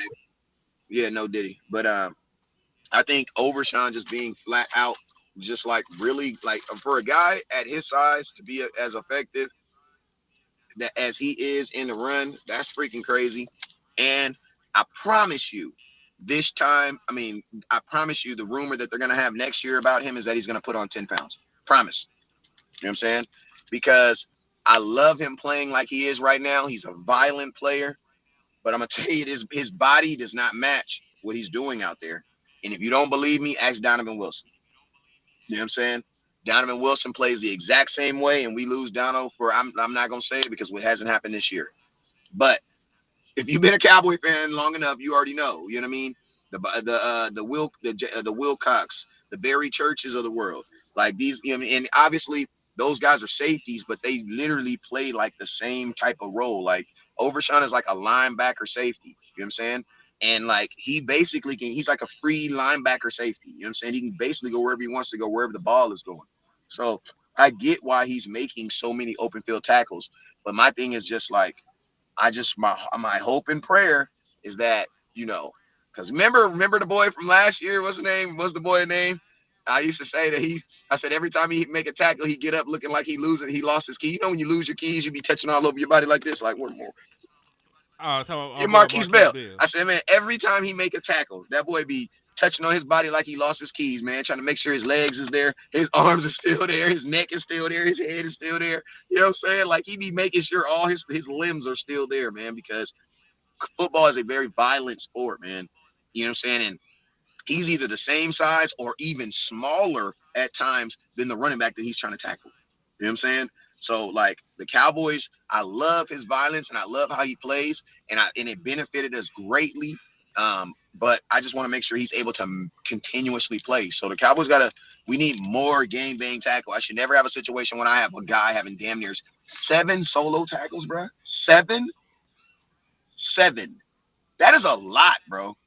yeah, no Diddy, but, I think Overshawn just being flat out, just like really like for a guy at his size to be as effective that as he is in the run, that's freaking crazy. And I promise you, this time, I promise you, the rumor that they're gonna have next year about him is that he's gonna put on 10 pounds. Promise. You know what I'm saying? Because I love him playing like he is right now. He's a violent player, but I'm gonna tell you, his body does not match what he's doing out there. And if you don't believe me, ask Donovan Wilson. You know what I'm saying? Donovan Wilson plays the exact same way, and we lose Dono for I'm not gonna say it because it hasn't happened this year. But if you've been a Cowboy fan long enough, you already know. You know what I mean? The Wilcox, the Barry Churches of the world, like these. And obviously those guys are safeties, but they literally play like the same type of role. Like Overshawn is like a linebacker safety. You know what I'm saying? And like he basically he's like a free linebacker safety. You know what I'm saying? He can basically go wherever he wants to go, wherever the ball is going. So I get why he's making so many open field tackles. But my thing is just like my hope and prayer is that, because remember the boy from last year, what's the name? What's the boy name? I used to say that I said every time he make a tackle, he get up looking like he lost his key. When you lose your keys, you be touching all over your body like this, like one more. So Yeah, our boy Marquise Marquise Bell. Bill. I said, man, every time he make a tackle, that boy be touching on his body like he lost his keys, man, trying to make sure his legs is there, his arms are still there, his neck is still there, his head is still there. You know what I'm saying? Like he be making sure all his limbs are still there, man, because football is a very violent sport, man. You know what I'm saying? And he's either the same size or even smaller at times than the running back that he's trying to tackle. You know what I'm saying? So like the Cowboys, I love his violence and I love how he plays, and it benefited us greatly. But I just want to make sure he's able to continuously play. So the Cowboys we need more game bang tackle. I should never have a situation when I have a guy having damn near 7 solo tackles, bro. 7. That is a lot, bro.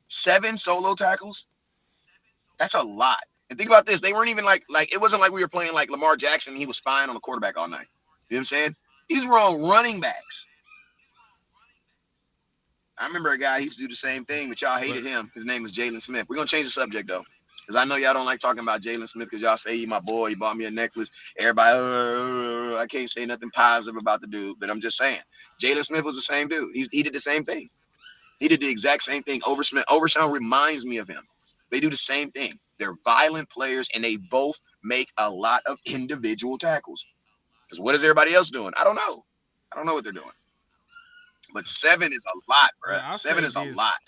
7 solo tackles. That's a lot. And think about this. They weren't even like it wasn't like we were playing like Lamar Jackson and he was spying on the quarterback all night. You know what I'm saying? These were all running backs. I remember a guy, he used to do the same thing, but y'all hated him. His name was Jalen Smith. We're going to change the subject, though. Because I know y'all don't like talking about Jalen Smith because y'all say he my boy. He bought me a necklace. Everybody, I can't say nothing positive about the dude. But I'm just saying. Jalen Smith was the same dude. He did the same thing. He did the exact same thing. Overshawn reminds me of him. They do the same thing. They're violent players, and they both make a lot of individual tackles. Because what is everybody else doing? I don't know. I don't know what they're doing. But 7 is a lot, bro. Well, 7 is a lot.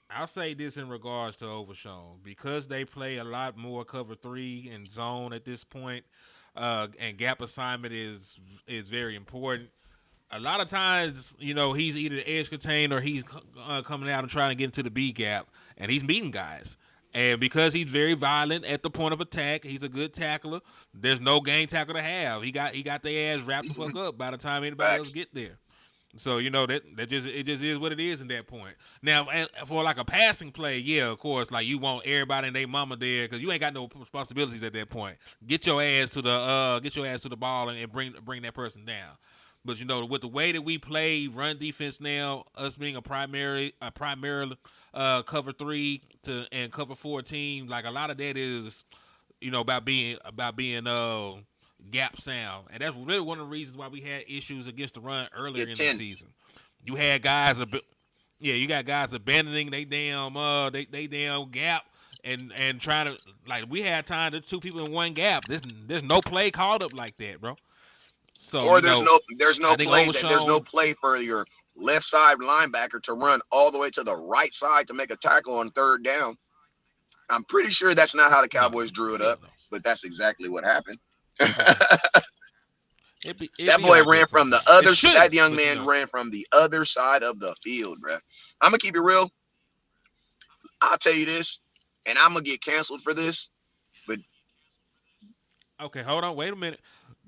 I'll say this in regards to Overshawn because they play a lot more cover 3 and zone at this point, and gap assignment is very important. A lot of times, he's either the edge contained or he's coming out and trying to get into the B gap, and he's meeting guys. And because he's very violent at the point of attack, he's a good tackler. There's no game tackle to have. He got their ass wrapped the fuck up by the time anybody else get there. So that just it just is what it is in that point. Now for like a passing play, yeah, of course, like you want everybody and their mama there because you ain't got no responsibilities at that point. Get your ass to the ball and bring that person down. But with the way that we play run defense now, us being a primary cover 3 and cover 4 team, like a lot of that is about being gap sound, and that's really one of the reasons why we had issues against the run earlier in the season. You had guys, you got guys abandoning they damn gap and trying to like we had time to 2 people in one gap. There's no play called up like that, bro. So Or there's no I think play for your left side linebacker to run all the way to the right side to make a tackle on 3rd down. I'm pretty sure that's not how the Cowboys drew it up, but that's exactly what happened. That boy ran from the other side. That young man ran from the other side of the field, bro. I'm going to keep it real. I'll tell you this, and I'm going to get canceled for this. Okay, hold on, wait a minute.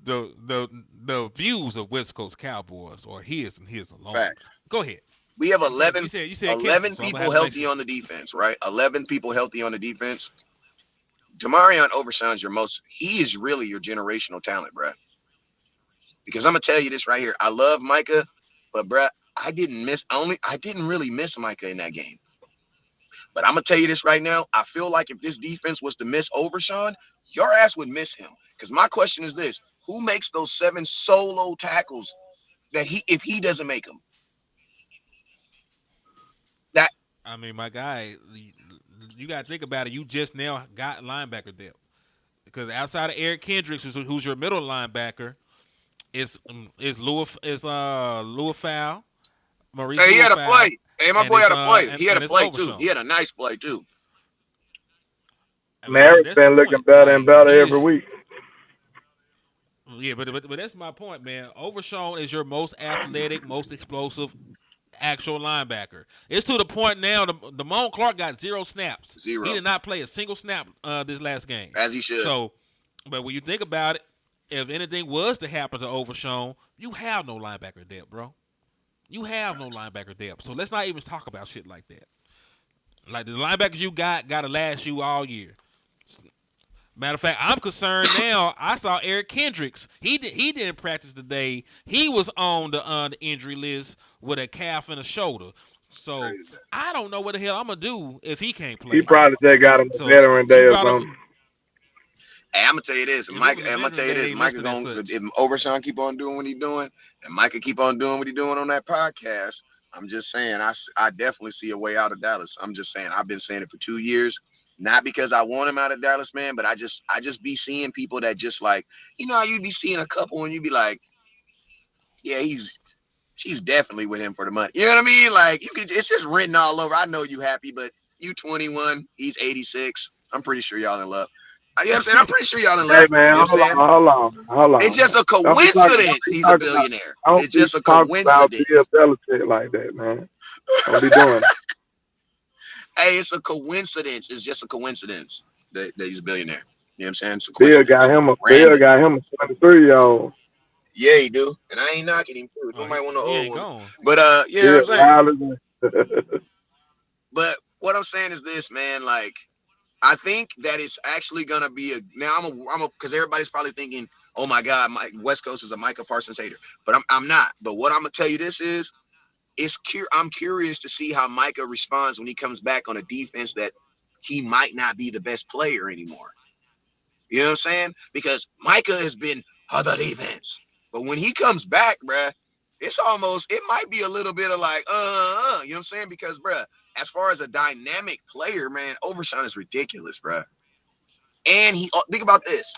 The views of West Coast Cowboys are his and his alone. Facts. Go ahead. We have You said Kessel, 11 so I'm gonna people have to make healthy sure. on the defense, right? 11 people healthy on the defense. Demarion Overshown's your most. He is really your generational talent, bruh. Because I'm gonna tell you this right here. I love Micah, but bruh, I didn't really miss Micah in that game. But I'm gonna tell you this right now. I feel like if this defense was to miss Overshawn, your ass would miss him. Because my question is this: who makes those 7 solo tackles that he if he doesn't make them? That I mean, my guy, you got to think about it. You just now got linebacker depth because outside of Eric Kendricks, who's your middle linebacker, is Louis Fowl, Maurice Hey, he Louis had a Fowl, play. Hey, my and boy it's had a play. He had a it's play too. He Overshown. had a nice play too. I mean, but Merrick's that's the been looking point. better and Like better he every is. week. Yeah, but that's my point, man. Overshown is your most athletic, most explosive actual linebacker. It's to the point now. The Damone Clark got 0 snaps. He Zero, did not play a single snap this last game. as he should. So, but when you think about it, if anything was to happen to Overshown, you have no linebacker depth, bro. You have no linebacker depth. So let's not even talk about shit like that. Like the linebackers you got to last you all year. Matter of fact, I'm concerned now. I saw Eric Kendricks. He didn't practice today. He was on the injury list with a calf and a shoulder. So Crazy. I don't know what the hell I'm gonna do if he can't He play. probably just got him a So veteran day you or brought up something. Hey, I'm gonna tell you this, if it Mike. was a I'm gonna tell Veteran you Day, this, they Micah listed as going such. if Overshawn keep on doing what he doing, and Micah keep on doing what he doing on that podcast. I'm just saying, I definitely see a way out of Dallas. I'm just saying, I've been saying it for 2 years, not because I want him out of Dallas, man, but I just be seeing people that just like, how you be seeing a couple and you be like, yeah, she's definitely with him for the money. You know what I mean? Like it's just written all over. I know you happy, but you 21, he's 86. I'm pretty sure y'all in love. You know what I'm saying? I'm pretty sure y'all in Hey love. man, You know what I'm saying? hold It's on. just a Don't coincidence be he's a talking about billionaire. don't It's be just a talking about Bill coincidence. Belichick like that, man. Don't be doing it. Hey, it's a coincidence. It's just a coincidence that he's a billionaire. You know what I'm saying? It's a Bill coincidence. got him a Bill Random. got him a 23-year-old. Yeah, he do. And I ain't knocking him too. Oh, Nobody want no he old ain't woman. gone. But you know what Bill I'm saying? wild as a But what I'm saying is this, man, like I think that it's actually gonna be a now. Because everybody's probably thinking, "Oh my God, my West Coast is a Micah Parsons hater," but I'm not. But what I'm gonna tell you this is, I'm curious to see how Micah responds when he comes back on a defense that he might not be the best player anymore. You know what I'm saying? Because Micah has been the defense, but when he comes back, bruh, it might be a little bit of like, you know what I'm saying? Because, bruh, as far as a dynamic player, man, Overshawn is ridiculous, bruh. And think about this.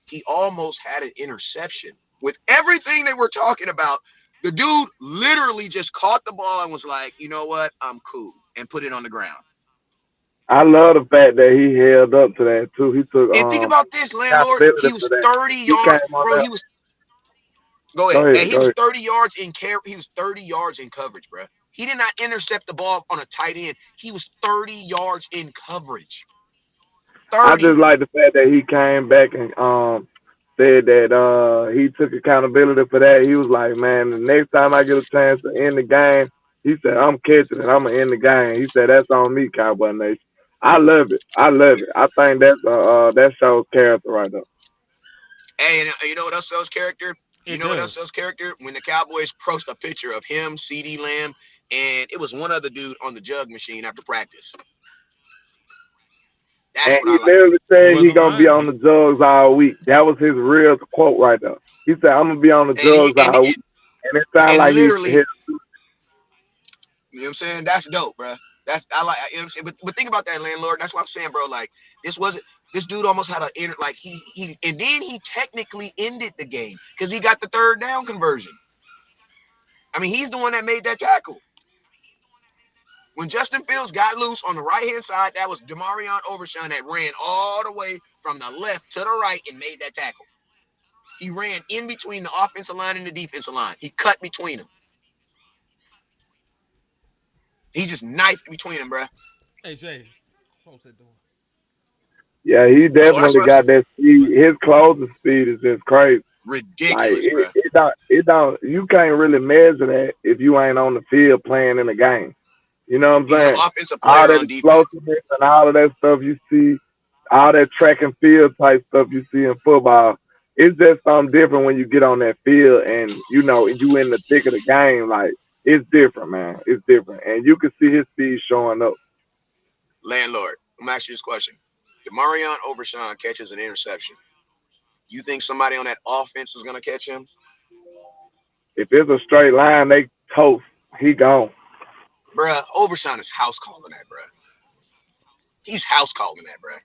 He almost had an interception. With everything they were talking about, the dude literally just caught the ball and was like, you know what? I'm cool. And put it on the ground. I love the fact that he held up to that too. He took And think about this, landlord. accountability He for was that. 30 He yards, came on bro. there. Go Go ahead. And ahead, he go was ahead. 30 yards in care. He was 30 yards in coverage, bro. He did not intercept the ball on a tight end. He was 30 yards in coverage. I just 30. like the fact that he came back and said that he took accountability for that. He was like, man, the next time I get a chance to end the game, he said, I'm catching it. I'm gonna end the game. He said, that's on me, Cowboy Nation. I love it. I love it. I think that shows character right there. Hey, and you know what else shows character? You It know what else does. shows character? When the Cowboys post a picture of him, CD Lamb, and it was one other dude on the jug machine after practice. That's And what I he like to see. literally He said he wasn't gonna be lying. on the jugs all week. That was his real quote right there. He said, I'm gonna be on the And he jugs all week. And it sounded and like literally, you know what I'm saying? That's dope, bro. I like, you know what I'm saying? But think about that, landlord. That's what I'm saying, bro. Like this wasn't this dude almost had like he and then he technically ended the game because he got the third down conversion. I mean, he's the one that made that tackle. When Justin Fields got loose on the right hand side, that was Demarion Overshown that ran all the way from the left to the right and made that tackle. He ran in between the offensive line and the defensive line. He cut between them. He just knifed between them, bro. Hey Jay, close that door. Yeah, he Well, that's definitely what got that speed. His closing speed is just crazy. Like ridiculous, bro. it don't. You can't really measure that if you ain't on the field playing in the game. You know what I'm He's an saying? offensive All player that on defense. explosiveness and all of that stuff you see, all that track and field type stuff you see in football, it's just something different when you get on that field and you in the thick of the game. Like it's different, man. It's different, and you can see his speed showing up. Landlord, I'm gonna ask you this question: Demarion Overshawn catches an interception. You think somebody on that offense is gonna catch him? If it's a straight line, they toast. He gone. Bruh, Overshawn is house calling that, bruh. He's house calling that, bruh.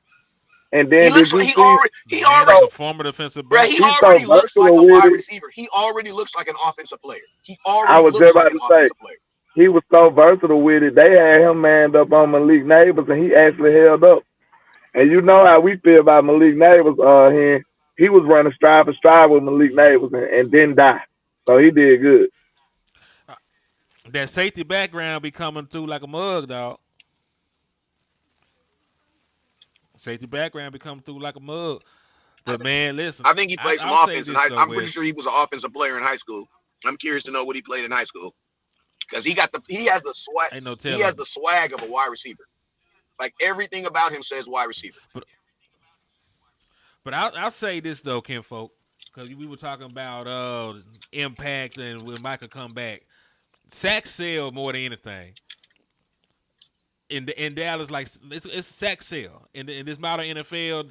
And He then did looks like you see? The man is So a former defensive bruh, back. he he's so already looks like versatile a with wide it. receiver. He already looks like an offensive player. He I already was just looks like about an to say offensive player. he was so versatile with it. They had him manned up on Malik Neighbors, and he actually held up. And you know how we feel about Malik Neighbors. He was running stride for stride with Malik Neighbors and didn't die. So he did good. That safety background be coming through like a mug, dog. Safety background be coming through like a mug. But man, listen, I think he played some I'll say offense in this high. though, I'm pretty Wes. sure he was an offensive player in high school. I'm curious to know what he played in high school because he has the swag. Ain't no He has telling. the swag of a wide receiver. Like everything about him says wide receiver. But I'll say this though, kinfolk, because we were talking about impact and when Michael come back. Sacks sell more than anything. In Dallas, like it's sack sell. In this modern NFL,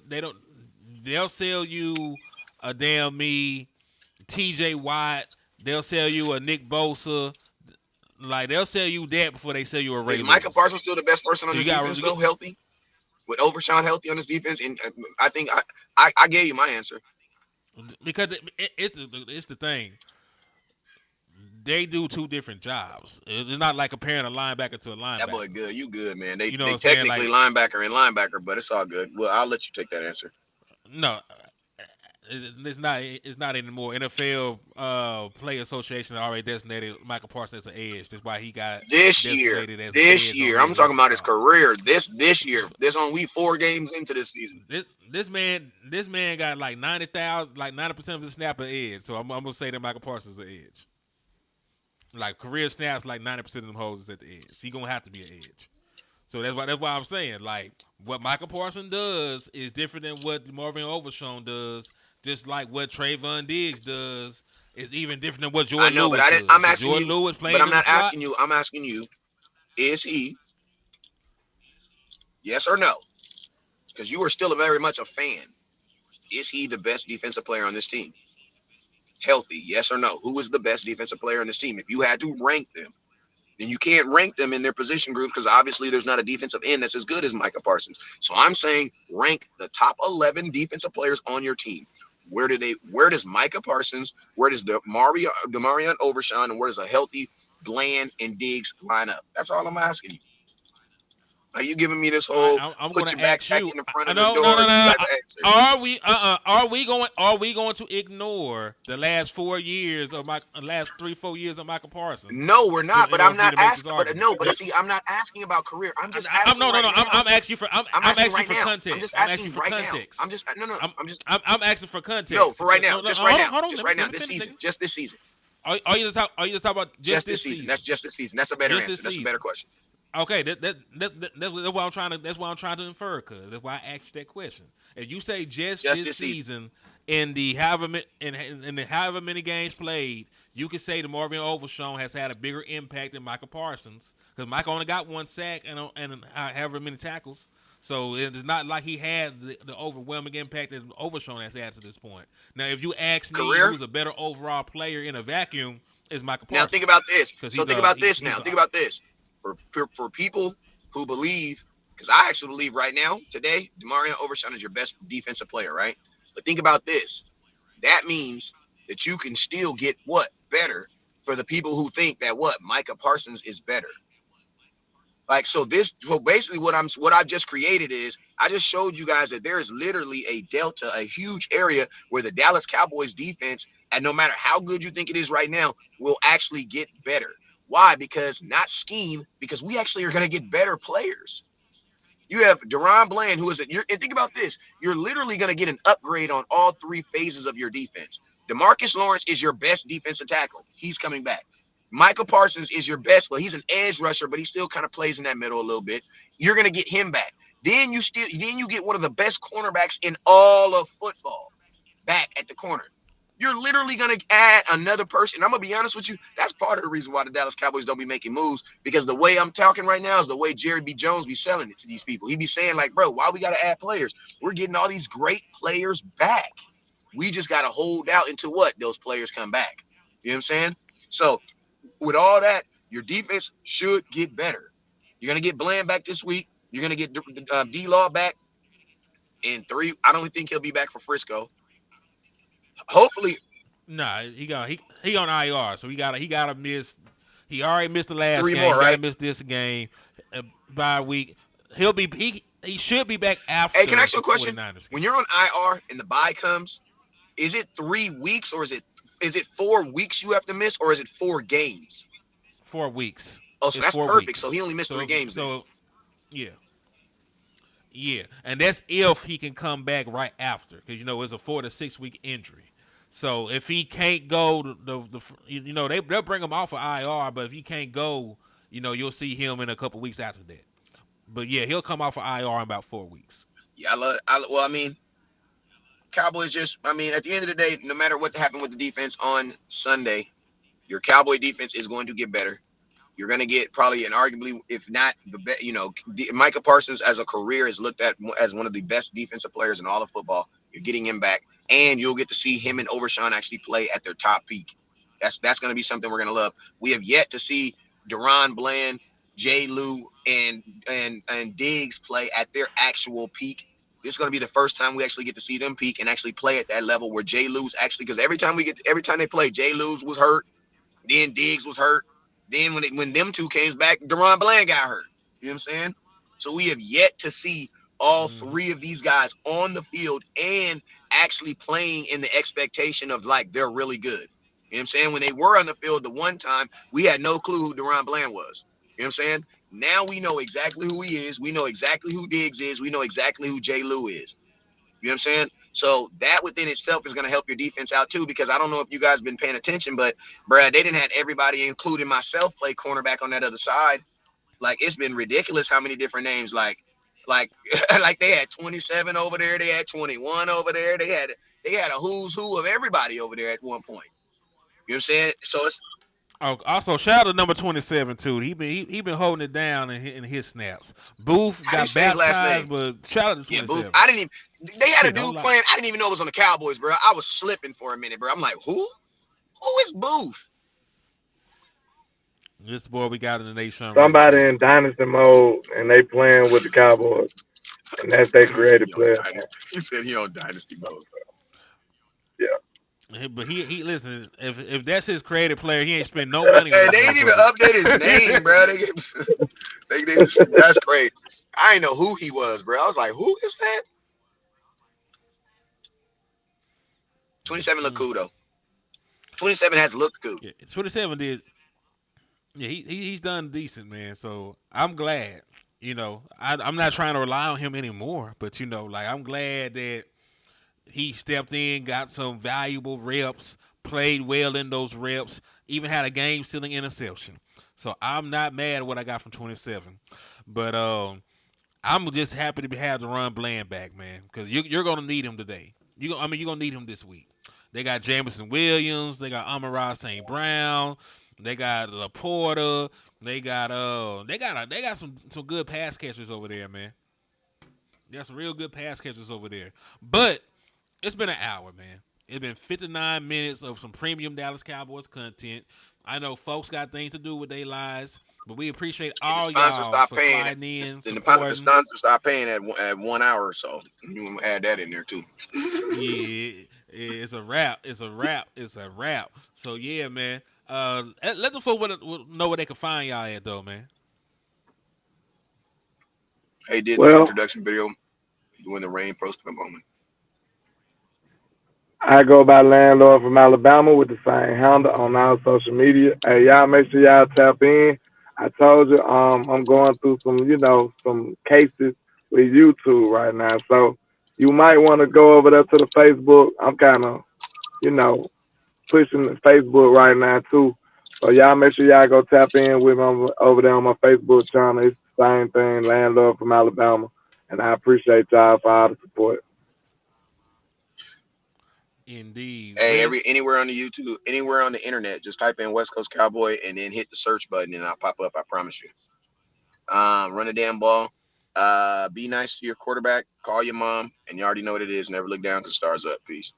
they'll sell you a damn me, T.J. Watt. They'll sell you a Nick Bosa. Like they'll sell you that before they sell you a Ray Is Micah Lewis. Parsons still the best person on So you his got defense though? Healthy with Overshawn healthy on his defense, and I think I gave you my answer. because it's the thing. They do two different jobs. It's not like comparing a linebacker to a That boy linebacker. good. You good, man. They You know what they I'm saying? technically Like linebacker and linebacker, but it's all good. Well, I'll let you take that answer. no, it's not. It's not anymore. NFL Player Association already designated Michael Parsons as an edge. That's why he got designated as an edge on I'm his talking roster about his card. career. This year. This on we 4 games into this season. This man got like 90,000, like 90% of his snap an edge. So I'm gonna say that Michael Parsons is an edge. Like career snaps, like 90% of them hoes is at the edge. He gonna have to be an edge. So that's why I'm saying like what Michael Parsons does is different than what Marvin Overshown does. Just like what Trayvon Diggs does is even different than what I Jordan know, but Lewis does. I'm Because asking Jordan you, Lewis but played I'm in the not slot. asking you. I'm asking you, is he yes or no? Because you are still very much a fan. Is he the best defensive player on this team? Healthy, yes or no? Who is the best defensive player on this team? If you had to rank them, then you can't rank them in their position group because obviously there's not a defensive end that's as good as Micah Parsons. So I'm saying rank the top 11 defensive players on your team. Where does Micah Parsons, where does Demarion Overshawn, and where does a healthy Bland and Diggs line up? That's all I'm asking you. Are you giving me this whole I'm going put to your ask backpack you. in the front of the No, no, no, door no. type of answer? Are we going to ignore the last 4 years of my last 3-4 years of Michael Parsons No, we're not. in But order I'm for me not to make this asking. But argument? no, but see, I'm not asking about career. I'm just I'm asking no, no, right no. now. I'm asking you for I'm I'm asking asking right for now. I'm context. just I'm asking asking you for right now. context. I'm just no, no. I'm just I'm asking for no context. for right now. No, no, Just right now. hold on. Just Let me, right now. let me This finish, season. nigga. Just this season. Are you just talk about just this Season. season? That's just this season. That's a better Just answer. this That's a season. better question. Okay, that's what I'm trying to. That's what I'm trying to infer. Cause that's why I asked you that question. If you say just this season in the however many games played, you could say that Marvin Overshown has had a bigger impact than Michael Parsons. Because Michael only got 1 sack and however many tackles. So it's not like he had the overwhelming impact that Overshown has had to this point. Now, if you ask me Career. who's a better overall player in a vacuum, it's Michael Now Parsons. think about this. Because So think about this now. Think about this. For people who believe, because I actually believe right now, today, Demarion Overshawn is your best defensive player, right? But think about this. That means that you can still get what? Better for the people who think that what? Micah Parsons is better. Like so basically what I've just created is I just showed you guys that there is literally a delta, a huge area where the Dallas Cowboys defense, and no matter how good you think it is right now, will actually get better. Why? Because not scheme, because we actually are going to get better players. You have Deron Bland, who is and think about this. You're literally going to get an upgrade on all three phases of your defense. DeMarcus Lawrence is your best defensive tackle. He's coming back. Michael Parsons is your best, well, he's an edge rusher, but he still kind of plays in that middle a little bit. You're going to get him back. Then you get one of the best cornerbacks in all of football back at the corner. You're literally going to add another person. I'm going to be honest with you. That's part of the reason why the Dallas Cowboys don't be making moves, because the way I'm talking right now is the way Jerry B. Jones be selling it to these people. He be saying like, bro, why we got to add players? We're getting all these great players back. We just got to hold out until what? Those players come back. You know what I'm saying? So with all that, your defense should get better. You're going to get Bland back this week. You're going to get D-Law back in 3. I don't think he'll be back for Frisco. Hopefully. Nah, he on IR, so he gotta miss. He already missed the last 3 game. more, He right? gotta miss this game by week. He should be back after. Hey, can I ask you a question? 49ers game. When you're on IR and the bye comes, is it 3 weeks or is it 4 weeks you have to miss, or is it 4 games? 4 weeks. Oh, so It's that's 4 perfect. weeks. So he only missed 3 games. So yeah, and that's if he can come back right after, because it's a 4 to 6 week injury. So if he can't go, they'll bring him off of IR, but if he can't go, you'll see him in a couple weeks after that. But yeah, he'll come off of IR in about 4 weeks. Yeah, I mean, Cowboys at the end of the day, no matter what happened with the defense on Sunday, your Cowboy defense is going to get better. You're going to get probably and arguably, if not the best, Micah Parsons as a career is looked at as one of the best defensive players in all of football. You're getting him back, and you'll get to see him and Overshawn actually play at their top peak. That's going to be something we're going to love. We have yet to see Deron Bland, Jay Lou, and Diggs play at their actual peak. This is going to be the first time we actually get to see them peak and actually play at that level where Jay Lou's actually, because every time they play, Jay Lou was hurt, then Diggs was hurt. Then when them two came back, Deron Bland got hurt. You know what I'm saying? So we have yet to see all 3 of these guys on the field and actually playing in the expectation of like they're really good. You know what I'm saying? When they were on the field the one time, we had no clue who Deron Bland was. You know what I'm saying? Now we know exactly who he is. We know exactly who Diggs is. We know exactly who Jay Lou is. You know what I'm saying? So that within itself is going to help your defense out too, because I don't know if you guys been paying attention, but Brad, they didn't have everybody, including myself, play cornerback on that other side. Like, it's been ridiculous how many different names, like they had 27 over there, they had 21 over there, they had a who's who of everybody over there at one point. You know what I'm saying? So it's also shout out to number 27 too. He been holding it down in his snaps. Booth got baptized, but shout out to 27. Booth. I didn't even. They had a dude playing. I didn't even know it was on the Cowboys, bro. I was slipping for a minute, bro. I'm like, who? Who is Booth? This boy we got in the nation. Somebody in dynasty mode, and they playing with the Cowboys, and that's their creative player. He said he on dynasty mode. Yeah. But he listen. If that's his creative player, he ain't spend no money. Hey, they ain't even update his name, bro. That's great. I didn't know who he was, bro. I was like, who is that? 27 look cool though. 27 has looked good. Yeah, 27 did. Yeah, he's done decent, man. So I'm glad. I'm not trying to rely on him anymore. But I'm glad that he stepped in, got some valuable reps, played well in those reps, even had a game-stealing interception. So I'm not mad at what I got from 27. But I'm just happy to have Deron Bland back, man, because you're going to need him today. You're going to need him this week. They got Jameson Williams. They got Amon-Ra St. Brown. They got Laporta. They got some good pass catchers over there, man. They got some real good pass catchers over there. But it's been an hour, man. It's been 59 minutes of some premium Dallas Cowboys content. I know folks got things to do with their lives, but we appreciate all y'all for sliding in. The sponsors stop paying at 1 hour or so. You want to add that in there too. Yeah, it's a wrap. It's a wrap. So yeah, man. Let the folks know where they can find y'all at, though, man. Hey, did the introduction video when the rain posted a moment. I go by Landlord from Alabama with the same handle on all social media. Hey, y'all make sure y'all tap in. I told you, I'm going through some cases with YouTube right now. So you might want to go over there to the Facebook. I'm kind of, you know, pushing the Facebook right now too. So y'all make sure y'all go tap in with me over there on my Facebook channel. It's the same thing, Landlord from Alabama. And I appreciate y'all for all the support. Indeed. Hey, Rich. anywhere on the YouTube, anywhere on the internet, just type in West Coast Cowboy and then hit the search button and I'll pop up. I promise you. Run a damn ball. Be nice to your quarterback. Call your mom, and you already know what it is. Never look down because stars up. Peace.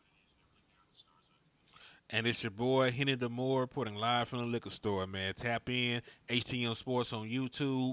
And it's your boy Henny the Moore reporting live from the liquor store, man. Tap in HTM Sports on YouTube.